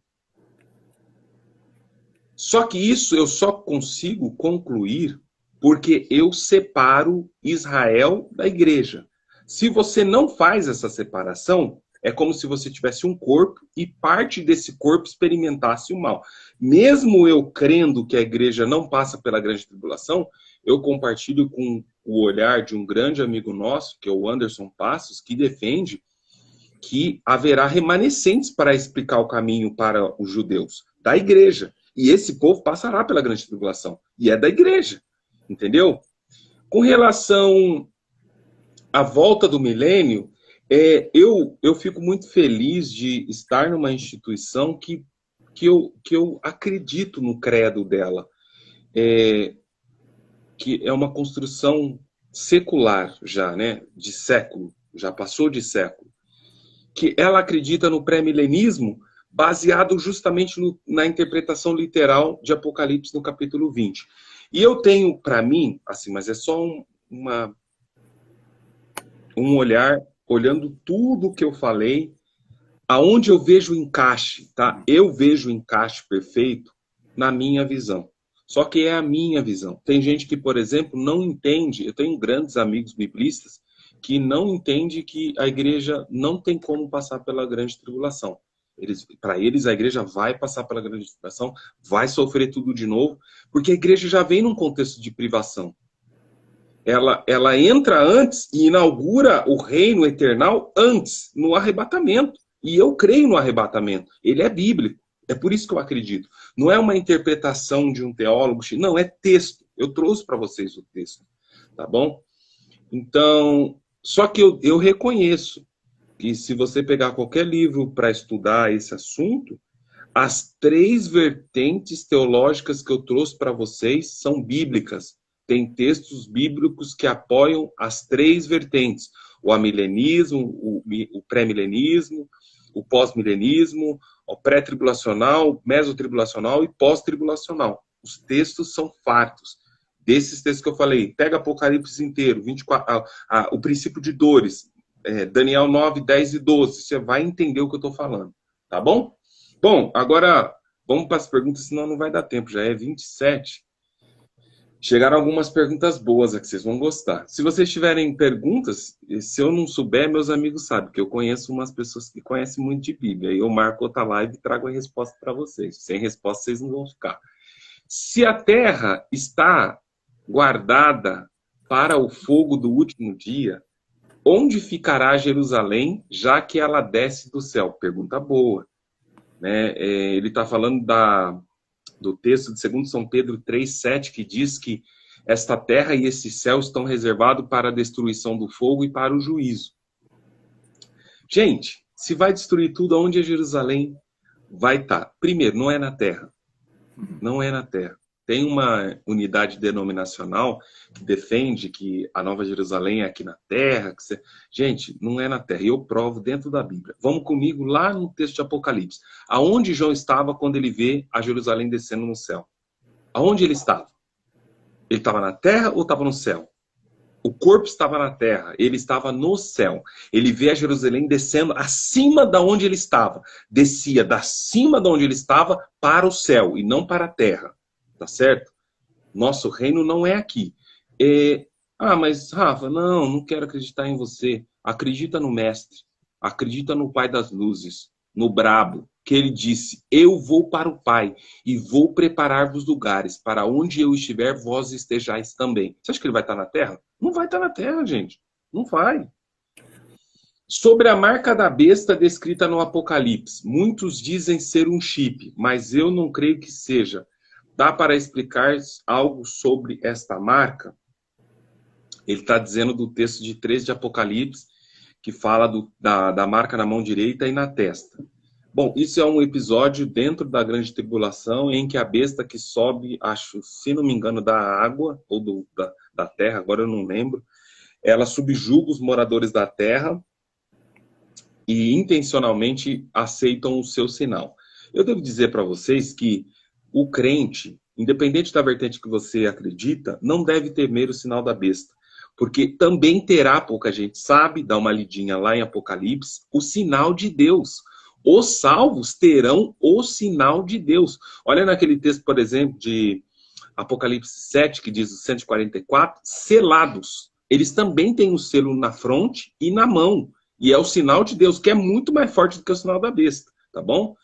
Só que isso eu só consigo concluir porque eu separo Israel da igreja. Se você não faz essa separação, é como se você tivesse um corpo e parte desse corpo experimentasse o mal. Mesmo eu crendo que a igreja não passa pela grande tribulação, eu compartilho com o olhar de um grande amigo nosso, que é o Anderson Passos, que defende que haverá remanescentes para explicar o caminho para os judeus, da igreja. E esse povo passará pela grande tribulação. E é da igreja. Entendeu? Com relação à volta do milênio, eu fico muito feliz de estar numa instituição que eu acredito no credo dela. Que é uma construção secular já, né? De século, já passou de século. Que ela acredita no pré-milenismo baseado justamente na interpretação literal de Apocalipse no capítulo 20. E eu tenho para mim, assim, mas é só um olhar, olhando tudo que eu falei, aonde eu vejo o encaixe, tá? Eu vejo o encaixe perfeito na minha visão. Só que é a minha visão. Tem gente que, por exemplo, não entende, eu tenho grandes amigos biblistas que não entende que a igreja não tem como passar pela grande tribulação. Para eles, a igreja vai passar pela grande tribulação, vai sofrer tudo de novo, porque a igreja já vem num contexto de privação. Ela entra antes e inaugura o reino eternal antes, no arrebatamento. E eu creio no arrebatamento. Ele é bíblico. É por isso que eu acredito. Não é uma interpretação de um teólogo, não, é texto. Eu trouxe para vocês o texto. Tá bom? Então, só que eu reconheço que se você pegar qualquer livro para estudar esse assunto, as 3 vertentes teológicas que eu trouxe para vocês são bíblicas. Tem textos bíblicos que apoiam as 3 vertentes. O amilenismo, o pré-milenismo, o pós-milenismo, o pré-tribulacional, o mesotribulacional e pós-tribulacional. Os textos são fartos. Desses textos que eu falei, pega Apocalipse inteiro, 24, o princípio de dores, Daniel 9, 10 e 12, você vai entender o que eu estou falando, tá bom? Bom, agora vamos para as perguntas, senão não vai dar tempo, já é 27. Chegaram algumas perguntas boas aqui, vocês vão gostar. Se vocês tiverem perguntas, se eu não souber, meus amigos sabem, que eu conheço umas pessoas que conhecem muito de Bíblia, e eu marco outra live e trago a resposta para vocês. Sem resposta, vocês não vão ficar. Se a terra está guardada para o fogo do último dia, onde ficará Jerusalém, já que ela desce do céu? Pergunta boa. Né? Ele está falando do texto de 2 São Pedro 3,7, que diz que esta terra e esse céu estão reservados para a destruição do fogo e para o juízo. Gente, se vai destruir tudo, onde é Jerusalém? Vai estar. Primeiro, não é na terra. Não é na terra. Tem uma unidade denominacional que defende que a Nova Jerusalém é aqui na terra. Gente, não é na terra. E eu provo dentro da Bíblia. Vamos comigo lá no texto de Apocalipse. Aonde João estava quando ele vê a Jerusalém descendo no céu? Aonde ele estava? Ele estava na terra ou estava no céu? O corpo estava na terra, ele estava no céu. Ele vê a Jerusalém descendo acima da onde ele estava. Descia da cima da onde ele estava para o céu e não para a terra. Tá certo? Nosso reino não é aqui. Mas Rafa, não quero acreditar em você. Acredita no Mestre. Acredita no Pai das Luzes, no Brabo, que ele disse: eu vou para o Pai e vou preparar-vos lugares, para onde eu estiver, vós estejais também. Você acha que ele vai estar na terra? Não vai estar na terra, gente. Não vai. Sobre a marca da besta descrita no Apocalipse, muitos dizem ser um chip, mas eu não creio que seja. Dá para explicar algo sobre esta marca? Ele está dizendo do texto de 3 de Apocalipse, que fala da marca na mão direita e na testa. Bom, isso é um episódio dentro da grande tribulação em que a besta que sobe, acho, se não me engano, da água ou da terra, agora eu não lembro, ela subjuga os moradores da terra e intencionalmente aceitam o seu sinal. Eu devo dizer para vocês que o crente, independente da vertente que você acredita, não deve temer o sinal da besta. Porque também terá, pouca gente sabe, dá uma lidinha lá em Apocalipse, o sinal de Deus. Os salvos terão o sinal de Deus. Olha naquele texto, por exemplo, de Apocalipse 7, que diz os 144, selados. Eles também têm um selo na fronte e na mão. E é o sinal de Deus, que é muito mais forte do que o sinal da besta, tá bom?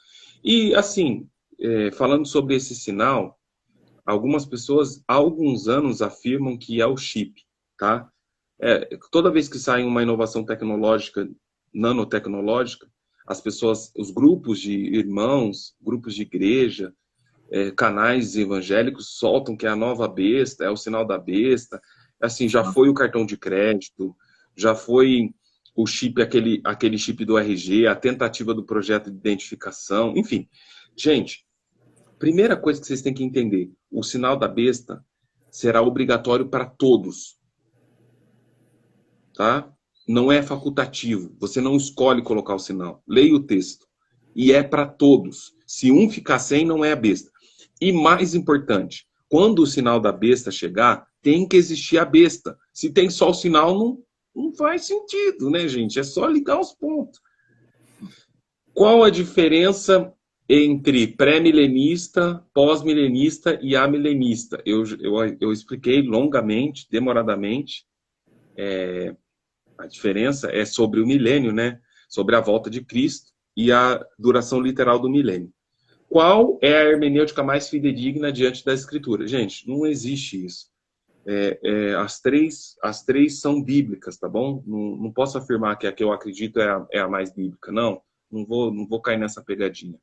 E assim, falando sobre esse sinal, algumas pessoas há alguns anos afirmam que é o chip. Tá? Toda vez que sai uma inovação tecnológica, nanotecnológica, as pessoas, os grupos de irmãos, grupos de igreja, canais evangélicos soltam que é a nova besta, é o sinal da besta. Assim, já foi o cartão de crédito, já foi o chip, aquele chip do RG, a tentativa do projeto de identificação, enfim. Gente, primeira coisa que vocês têm que entender, o sinal da besta será obrigatório para todos. Tá? Não é facultativo. Você não escolhe colocar o sinal. Leia o texto. E é para todos. Se um ficar sem, não é a besta. E mais importante, quando o sinal da besta chegar, tem que existir a besta. Se tem só o sinal, não faz sentido, né, gente? É só ligar os pontos. Qual a diferença entre pré-milenista, pós-milenista e amilenista? Eu expliquei longamente, demoradamente. A diferença é sobre o milênio, né? Sobre a volta de Cristo e a duração literal do milênio. Qual é a hermenêutica mais fidedigna diante da Escritura? Gente, não existe isso. As três são bíblicas, tá bom? Não posso afirmar que a que eu acredito é a mais bíblica. Não vou cair nessa pegadinha.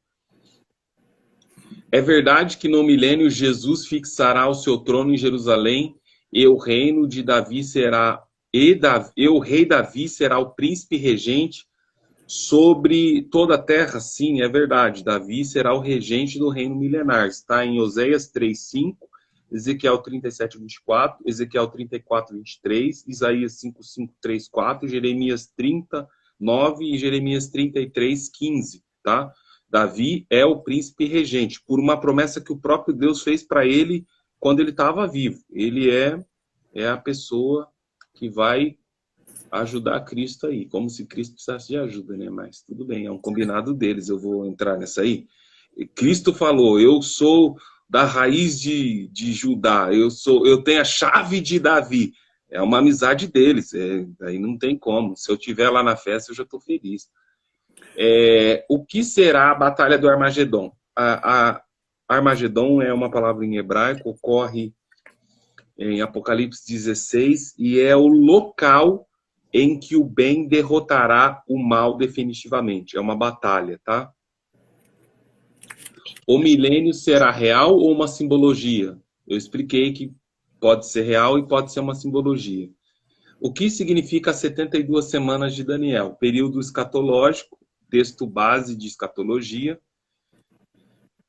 É verdade que no milênio Jesus fixará o seu trono em Jerusalém e o reino de Davi será... E o rei Davi será o príncipe regente sobre toda a terra? Sim, é verdade. Davi será o regente do reino milenar. Está em Oséias 3:5, Ezequiel 37:24, Ezequiel 34:23, Isaías 5:5-3-4, Jeremias 30:9 e Jeremias 33:15, tá? Davi é o príncipe regente, por uma promessa que o próprio Deus fez para ele quando ele estava vivo. Ele é a pessoa que vai ajudar Cristo aí, como se Cristo precisasse de ajuda, né? Mas tudo bem, é um combinado deles, eu vou entrar nessa aí. Cristo falou, eu sou da raiz de Judá, eu tenho a chave de Davi. É uma amizade deles, aí não tem como. Se eu estiver lá na festa, eu já estou feliz. O que será a Batalha do Armagedon? A Armagedon é uma palavra em hebraico, ocorre em Apocalipse 16, e é o local em que o bem derrotará o mal definitivamente. É uma batalha, tá? O milênio será real ou uma simbologia? Eu expliquei que pode ser real e pode ser uma simbologia. O que significa as 72 semanas de Daniel? Período escatológico, texto base de escatologia,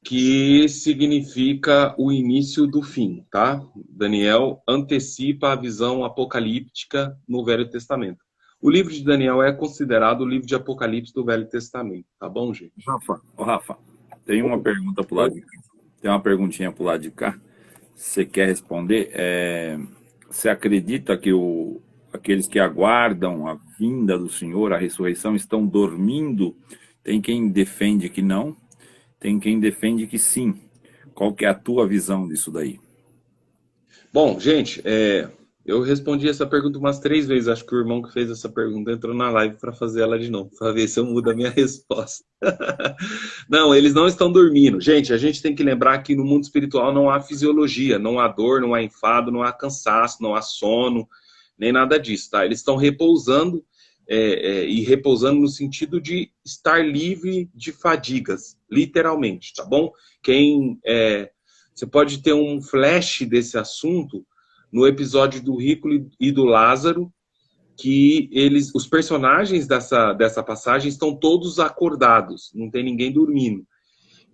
que significa o início do fim, tá? Daniel antecipa a visão apocalíptica no Velho Testamento. O livro de Daniel é considerado o livro de Apocalipse do Velho Testamento, tá bom, gente? Rafa, tem uma pergunta pro lado de cá. Tem uma perguntinha pro lado de cá. Você quer responder? Você acredita que aqueles que aguardam a vinda do Senhor, a ressurreição, estão dormindo? Tem quem defende que não, tem quem defende que sim. Qual que é a tua visão disso daí? Bom, gente, eu respondi essa pergunta umas 3 vezes. Acho que o irmão que fez essa pergunta entrou na live para fazer ela de novo, para ver se eu mudo a minha resposta. Não, eles não estão dormindo. Gente, a gente tem que lembrar que no mundo espiritual não há fisiologia, não há dor, não há enfado, não há cansaço, não há sono, nem nada disso, tá? Eles estão repousando, e repousando no sentido de estar livre de fadigas, literalmente, tá bom? Você pode ter um flash desse assunto no episódio do Rico e do Lázaro, que os personagens dessa passagem estão todos acordados, não tem ninguém dormindo.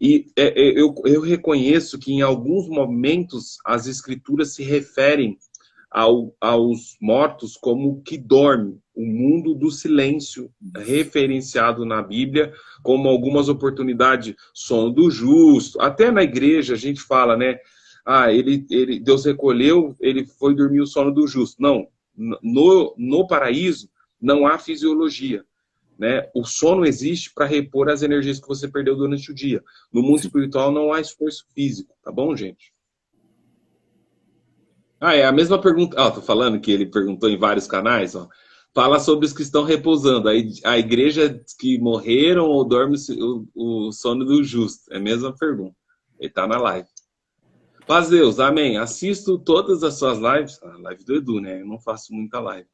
E eu reconheço que em alguns momentos as escrituras se referem aos mortos como que dorme, o mundo do silêncio, referenciado na Bíblia, como algumas oportunidades, sono do justo, até na igreja a gente fala, né? Deus recolheu, ele foi dormir o sono do justo. Não, no paraíso não há fisiologia, né? O sono existe para repor as energias que você perdeu durante o dia. No mundo espiritual não há esforço físico, tá bom, gente? É a mesma pergunta. Tô falando que ele perguntou em vários canais, ó. Fala sobre os que estão repousando. A igreja que morreram ou dorme o sono do justo. É a mesma pergunta. Ele tá na live. Paz Deus, amém. Assisto todas as suas lives. A live do Edu, né? Eu não faço muita live.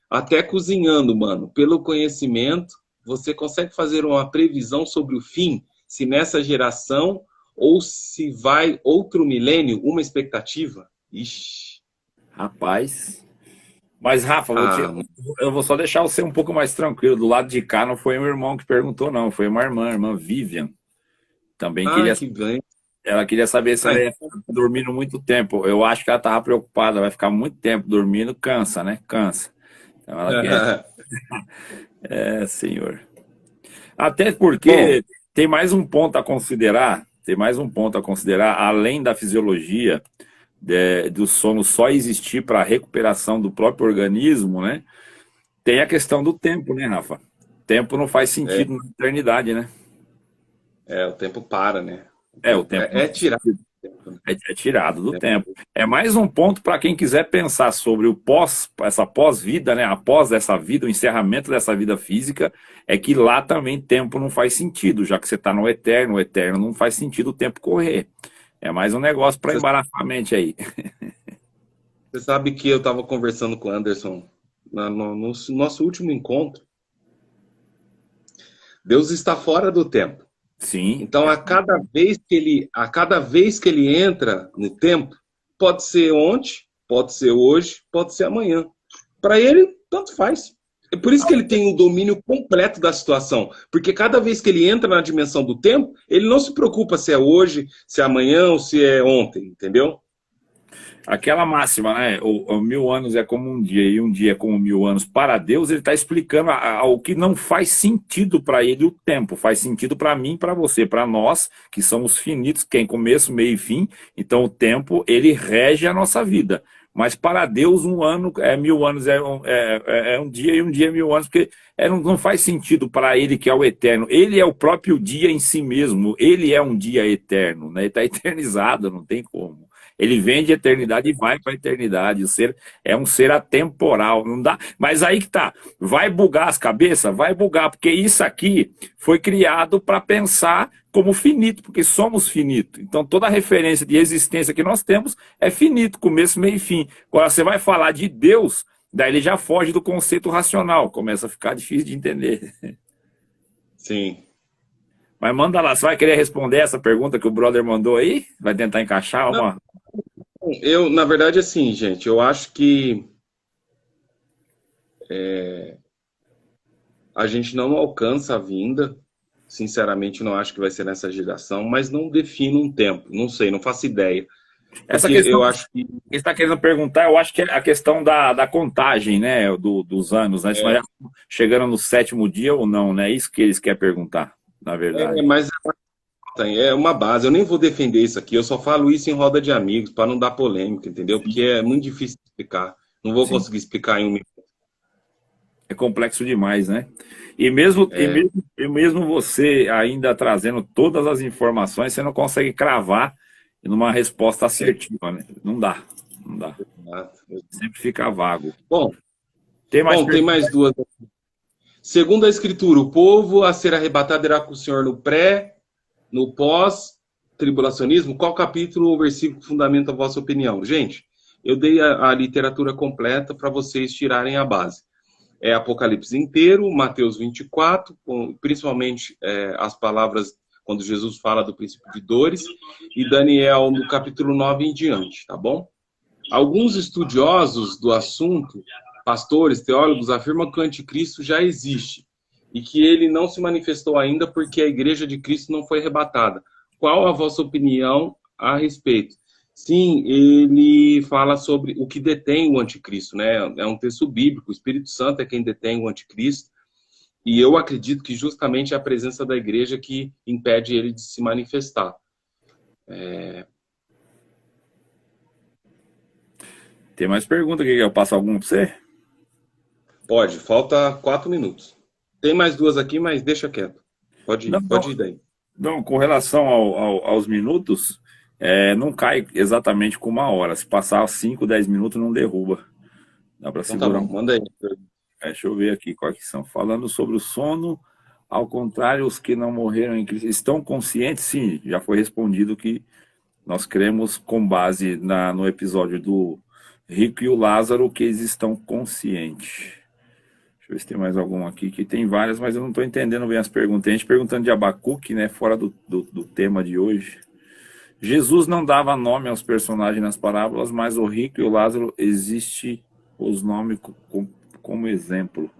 Até cozinhando, mano. Pelo conhecimento, você consegue fazer uma previsão sobre o fim? Se nessa geração ou se vai outro milênio, uma expectativa? Ixi. Rapaz. Mas, Rafa, eu vou só deixar você um pouco mais tranquilo. Do lado de cá não foi meu irmão que perguntou, não. Foi uma irmã, a irmã Vivian. Também queria. Que bem. Ela queria saber se ela ia ficar dormindo muito tempo. Eu acho que ela estava preocupada. Vai ficar muito tempo dormindo, cansa, né? Cansa. Então ela quer. Senhor. Até porque tem mais um ponto a considerar. Tem mais um ponto a considerar, além da fisiologia do sono só existir para a recuperação do próprio organismo, né? Tem a questão do tempo, né, Rafa? Tempo não faz sentido na eternidade, né? O tempo para, né? O tempo é tirado. É tirado do tempo. É mais um ponto para quem quiser pensar sobre essa pós-vida, né? Após essa vida, o encerramento dessa vida física, é que lá também tempo não faz sentido, já que você está no eterno não faz sentido o tempo correr. É mais um negócio para embaraçar a mente aí. Você sabe que eu estava conversando com o Anderson no nosso último encontro. Deus está fora do tempo. Sim. Então, a cada vez que ele entra no tempo, pode ser ontem, pode ser hoje, pode ser amanhã. Para ele, tanto faz. É por isso que ele tem o domínio completo da situação. Porque cada vez que ele entra na dimensão do tempo, ele não se preocupa se é hoje, se é amanhã ou se é ontem, entendeu? Aquela máxima, né? O 1000 anos é como um dia e um dia é como 1000 anos. Para Deus, ele está explicando o que não faz sentido para ele o tempo. Faz sentido para mim, para você, para nós, que somos finitos, que tem começo, meio e fim. Então, o tempo, ele rege a nossa vida. Mas para Deus, um ano 1000 anos é um dia e um dia é 1000 anos, porque não faz sentido para ele que é o eterno. Ele é o próprio dia em si mesmo. Ele é um dia eterno, né? Ele está eternizado, não tem como. Ele vem de eternidade e vai para a eternidade. O ser é um ser atemporal, não dá. Mas aí que tá, vai bugar as cabeças? Vai bugar, porque isso aqui foi criado para pensar como finito, porque somos finitos. Então toda a referência de existência que nós temos é finito, começo, meio e fim. Agora você vai falar de Deus, daí ele já foge do conceito racional, começa a ficar difícil de entender. Sim. Mas manda lá, você vai querer responder essa pergunta que o brother mandou aí? Vai tentar encaixar uma? Na verdade, assim, gente, eu acho que a gente não alcança a vinda. Sinceramente, não acho que vai ser nessa geração, mas não defino um tempo. Não sei, não faço ideia. Essa questão eu acho que ele está querendo perguntar, eu acho que é a questão da contagem, né, dos anos, né? Se nós já chegando no 7º dia ou não, né? Isso que eles querem perguntar, na verdade. Mas é uma base. Eu nem vou defender isso aqui, eu só falo isso em roda de amigos, para não dar polêmica, entendeu? Porque é muito difícil de explicar. Não vou Sim. conseguir explicar em um minuto. É complexo demais, né? E mesmo, e É, mesmo, e mesmo você ainda trazendo todas as informações, você não consegue cravar numa resposta assertiva, né? Não dá, não dá. exato. Sempre fica vago. Bom, Tem mais tem perguntas? mais duas. Segundo a Escritura, o povo a ser arrebatado irá com o Senhor no pré, no pós-tribulacionismo. Qual capítulo ou versículo fundamenta a vossa opinião? Gente, eu dei a literatura completa para vocês tirarem a base. É Apocalipse inteiro, Mateus 24, principalmente as palavras quando Jesus fala do princípio de dores, e Daniel no capítulo 9 em diante, tá bom? Alguns estudiosos do assunto, pastores, teólogos, afirmam que o anticristo já existe e que ele não se manifestou ainda porque a igreja de Cristo não foi arrebatada. Qual a vossa opinião a respeito? Sim, ele fala sobre o que detém o anticristo, né? É um texto bíblico, o Espírito Santo é quem detém o anticristo, e eu acredito que justamente é a presença da igreja que impede ele de se manifestar. Tem mais pergunta aqui? Eu passo alguma para você? Pode, falta 4 minutos. Tem mais duas aqui, mas deixa quieto. Não, Pode ir daí. não, com relação aos minutos, não cai exatamente com uma hora. Se passar 5, 10 minutos, não derruba. Dá para Então tá segurar bom, um. manda aí. Deixa eu ver aqui quais que são. Falando sobre o sono, ao contrário, os que não morreram em Cristo estão conscientes? Sim, já foi respondido que nós cremos com base no episódio do Rico e o Lázaro que eles estão conscientes. Deixa eu ver se tem mais algum aqui, que tem várias, mas eu não estou entendendo bem as perguntas. Tem gente perguntando de Abacuque, né, fora do tema de hoje. Jesus não dava nome aos personagens nas parábolas, mas o rico e o Lázaro existe os nomes como exemplo.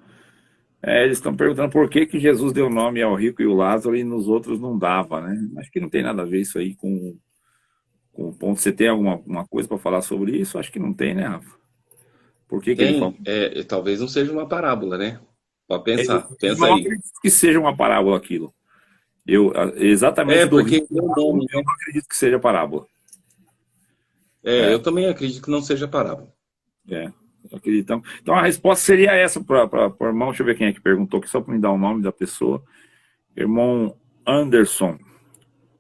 Eles estão perguntando por que Jesus deu nome ao rico e o Lázaro e nos outros não dava, né? Acho que não tem nada a ver isso aí com o ponto. Você tem alguma coisa para falar sobre isso? Acho que não tem, né, Rafa? Por que ele falou? Talvez não seja uma parábola, né? Pode Eu pensar, pensa não aí. acredito que seja uma parábola aquilo. Exatamente do Porque rico, tem um nome, eu né? não acredito que seja parábola. Eu também acredito que não seja parábola. Acreditamos. Então a resposta seria essa para o irmão. Deixa eu ver quem é que perguntou aqui, só para me dar o nome da pessoa. Irmão Anderson.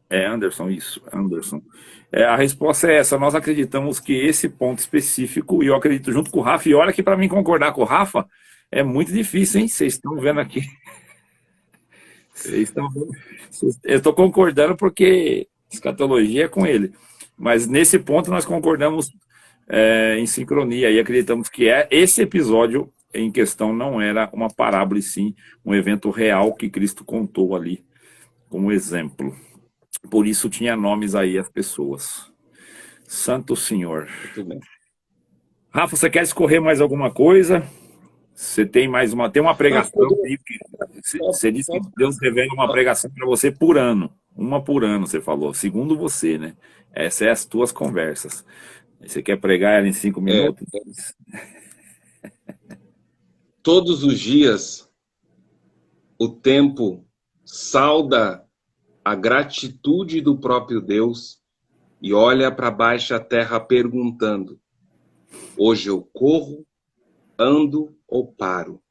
Anderson, isso, Anderson. A resposta é essa. Nós acreditamos que esse ponto específico, e eu acredito junto com o Rafa, e olha que para mim concordar com o Rafa é muito difícil, hein? Vocês estão vendo aqui. Vocês estão vendo. Eu estou concordando porque escatologia é com ele. Mas nesse ponto nós concordamos em sincronia e acreditamos que esse episódio em questão não era uma parábola, e sim um evento real que Cristo contou ali como exemplo. Por isso tinha nomes aí as pessoas. Santo Senhor. Muito bem. Rafa, você quer escorrer mais alguma coisa? Você tem tem uma pregação aí, você disse que Deus revela uma pregação para você por ano. Uma por ano, você falou. Segundo você, né? Essas são as tuas conversas. Você quer pregar ela em 5 minutos? Todos os dias, o tempo sauda a gratitude do próprio Deus e olha para baixa terra perguntando: hoje eu corro, ando ou paro?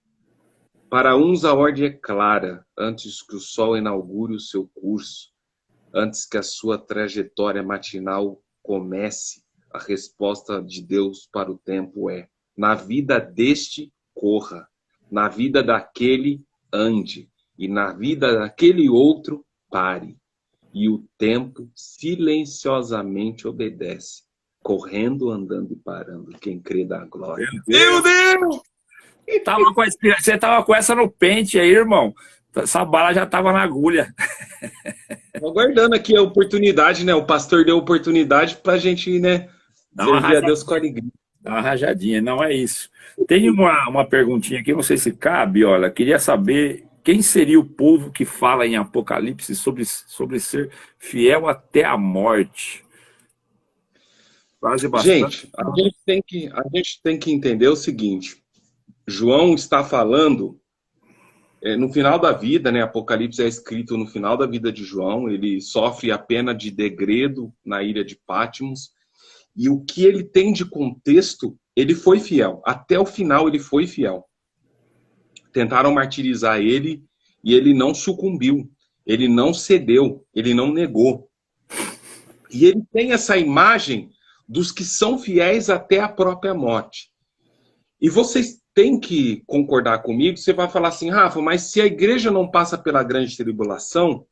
Para uns a ordem é clara, antes que o sol inaugure o seu curso, antes que a sua trajetória matinal comece, a resposta de Deus para o tempo é: na vida deste, corra, na vida daquele, ande, e na vida daquele outro, pare. E o tempo silenciosamente obedece, correndo, andando e parando. Quem crê dá glória. Meu Deus! Você tava com essa no pente aí, irmão. Essa bala já tava na agulha. Tô aguardando aqui a oportunidade, né? O pastor deu oportunidade pra gente, né? Servir a Deus com alegria. Dá uma rajadinha, não é isso. Tem uma perguntinha aqui, não sei se cabe, olha. Queria saber quem seria o povo que fala em Apocalipse sobre ser fiel até a morte. Quase bastante. Gente, a gente tem que entender o seguinte. João está falando no final da vida, né? Apocalipse é escrito no final da vida de João, ele sofre a pena de degredo na ilha de Patmos, e o que ele tem de contexto, ele foi fiel. Até o final ele foi fiel. Tentaram martirizar ele e ele não sucumbiu, ele não cedeu, ele não negou. E ele tem essa imagem dos que são fiéis até a própria morte. E vocês têm que concordar comigo, você vai falar assim, Rafa, mas se a igreja não passa pela grande tribulação,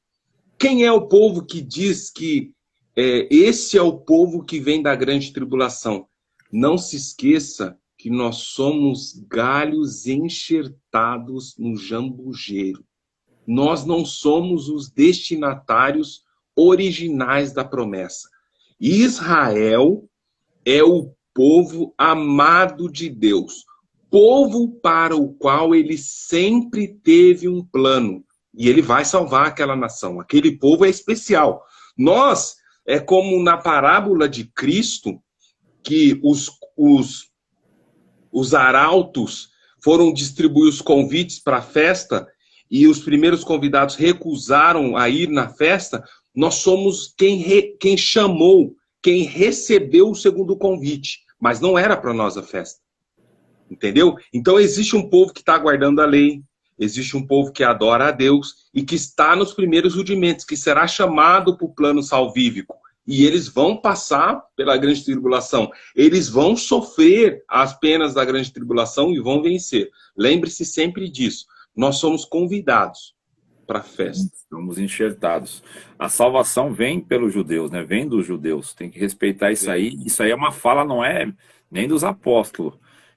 quem é o povo que diz que esse é o povo que vem da grande tribulação? Não se esqueça que nós somos galhos enxertados no jambujeiro. Nós não somos os destinatários originais da promessa. Israel é o povo amado de Deus, povo para o qual ele sempre teve um plano, e ele vai salvar aquela nação. Aquele povo é especial. Nós, é como na parábola de Cristo, que os arautos foram distribuir os convites para a festa, e os primeiros convidados recusaram a ir na festa. Nós somos quem chamou, quem recebeu o segundo convite, mas não era para nós a festa. Entendeu? Então existe um povo que está guardando a lei, existe um povo que adora a Deus e que está nos primeiros rudimentos, que será chamado para o plano salvífico. E eles vão passar pela grande tribulação. Eles vão sofrer as penas da grande tribulação e vão vencer. Lembre-se sempre disso. Nós somos convidados para a festa. Somos enxertados. A salvação vem pelos judeus, né? Vem dos judeus. Tem que respeitar isso aí. Isso aí é uma fala, não é nem dos apóstolos.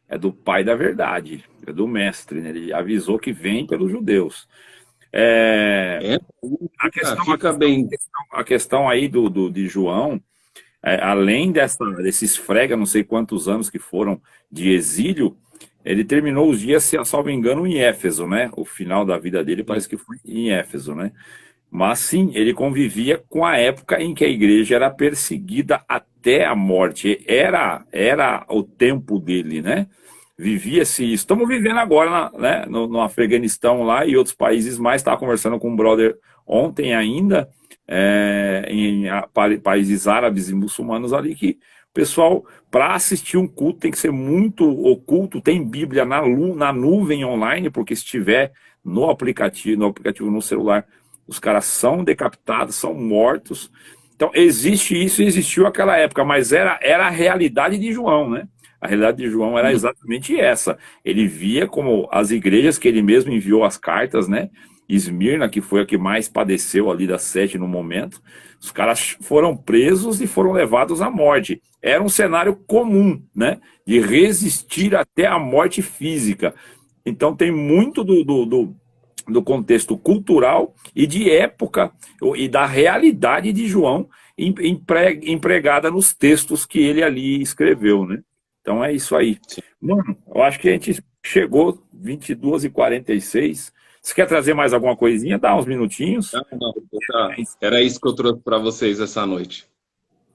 É do pai da verdade. É do mestre, né? Ele avisou que vem pelos judeus. A questão aí de João, além desse esfrega, não sei quantos anos que foram de exílio, ele terminou os dias, se salvo engano, em Éfeso, né? O final da vida dele parece que foi em Éfeso, né? Mas sim, ele convivia com a época em que a igreja era perseguida até a morte. Era o tempo dele, né? Vivia-se isso. Estamos vivendo agora, né? No Afeganistão lá e outros países mais. Estava conversando com um brother ontem ainda, em países árabes e muçulmanos ali, que o pessoal, para assistir um culto, tem que ser muito oculto. Tem Bíblia na nuvem online, porque se tiver no aplicativo no celular, os caras são decapitados, são mortos. Então existe isso e existiu aquela época, mas era a realidade de João, né? A realidade de João era exatamente essa. Ele via como as igrejas que ele mesmo enviou as cartas, né? Esmirna, que foi a que mais padeceu ali das 7 no momento, os caras foram presos e foram levados à morte. Era um cenário comum, né? De resistir até a morte física. Então tem muito do contexto cultural e de época e da realidade de João empregada nos textos que ele ali escreveu, né? Então é isso aí. Mano, eu acho que a gente chegou 22h46. Você quer trazer mais alguma coisinha? Dá uns minutinhos. Não, era isso que eu trouxe para vocês essa noite.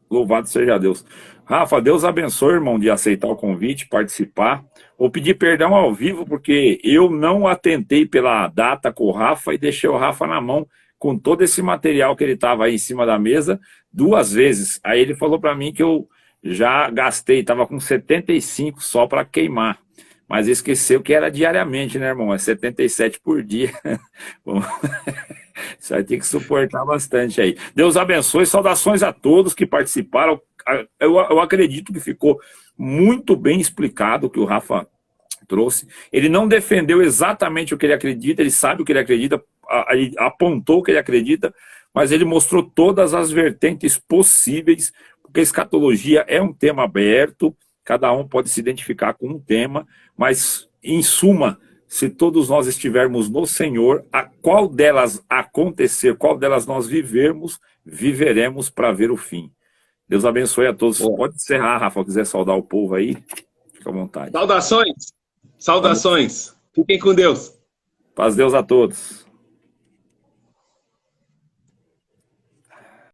Louvado seja Deus. Rafa, Deus abençoe, irmão, de aceitar o convite, participar. Vou pedir perdão ao vivo, porque eu não atentei pela data com o Rafa e deixei o Rafa na mão com todo esse material que ele estava aí em cima da mesa 2 vezes. Aí ele falou para mim que eu já gastei, estava com 75 só para queimar. Mas esqueceu que era diariamente, né, irmão? É 77 por dia. Bom, você vai ter que suportar bastante aí. Deus abençoe, saudações a todos que participaram. Eu acredito que ficou muito bem explicado o que o Rafa trouxe. Ele não defendeu exatamente o que ele acredita, ele sabe o que ele acredita, ele apontou o que ele acredita, mas ele mostrou todas as vertentes possíveis, porque a escatologia é um tema aberto, cada um pode se identificar com um tema, mas, em suma, se todos nós estivermos no Senhor, a qual delas acontecer, qual delas nós viveremos para ver o fim. Deus abençoe a todos. Pode encerrar, Rafa, quiser saudar o povo aí, fica à vontade. Saudações! Saudações! Fiquem com Deus! Paz Deus a todos.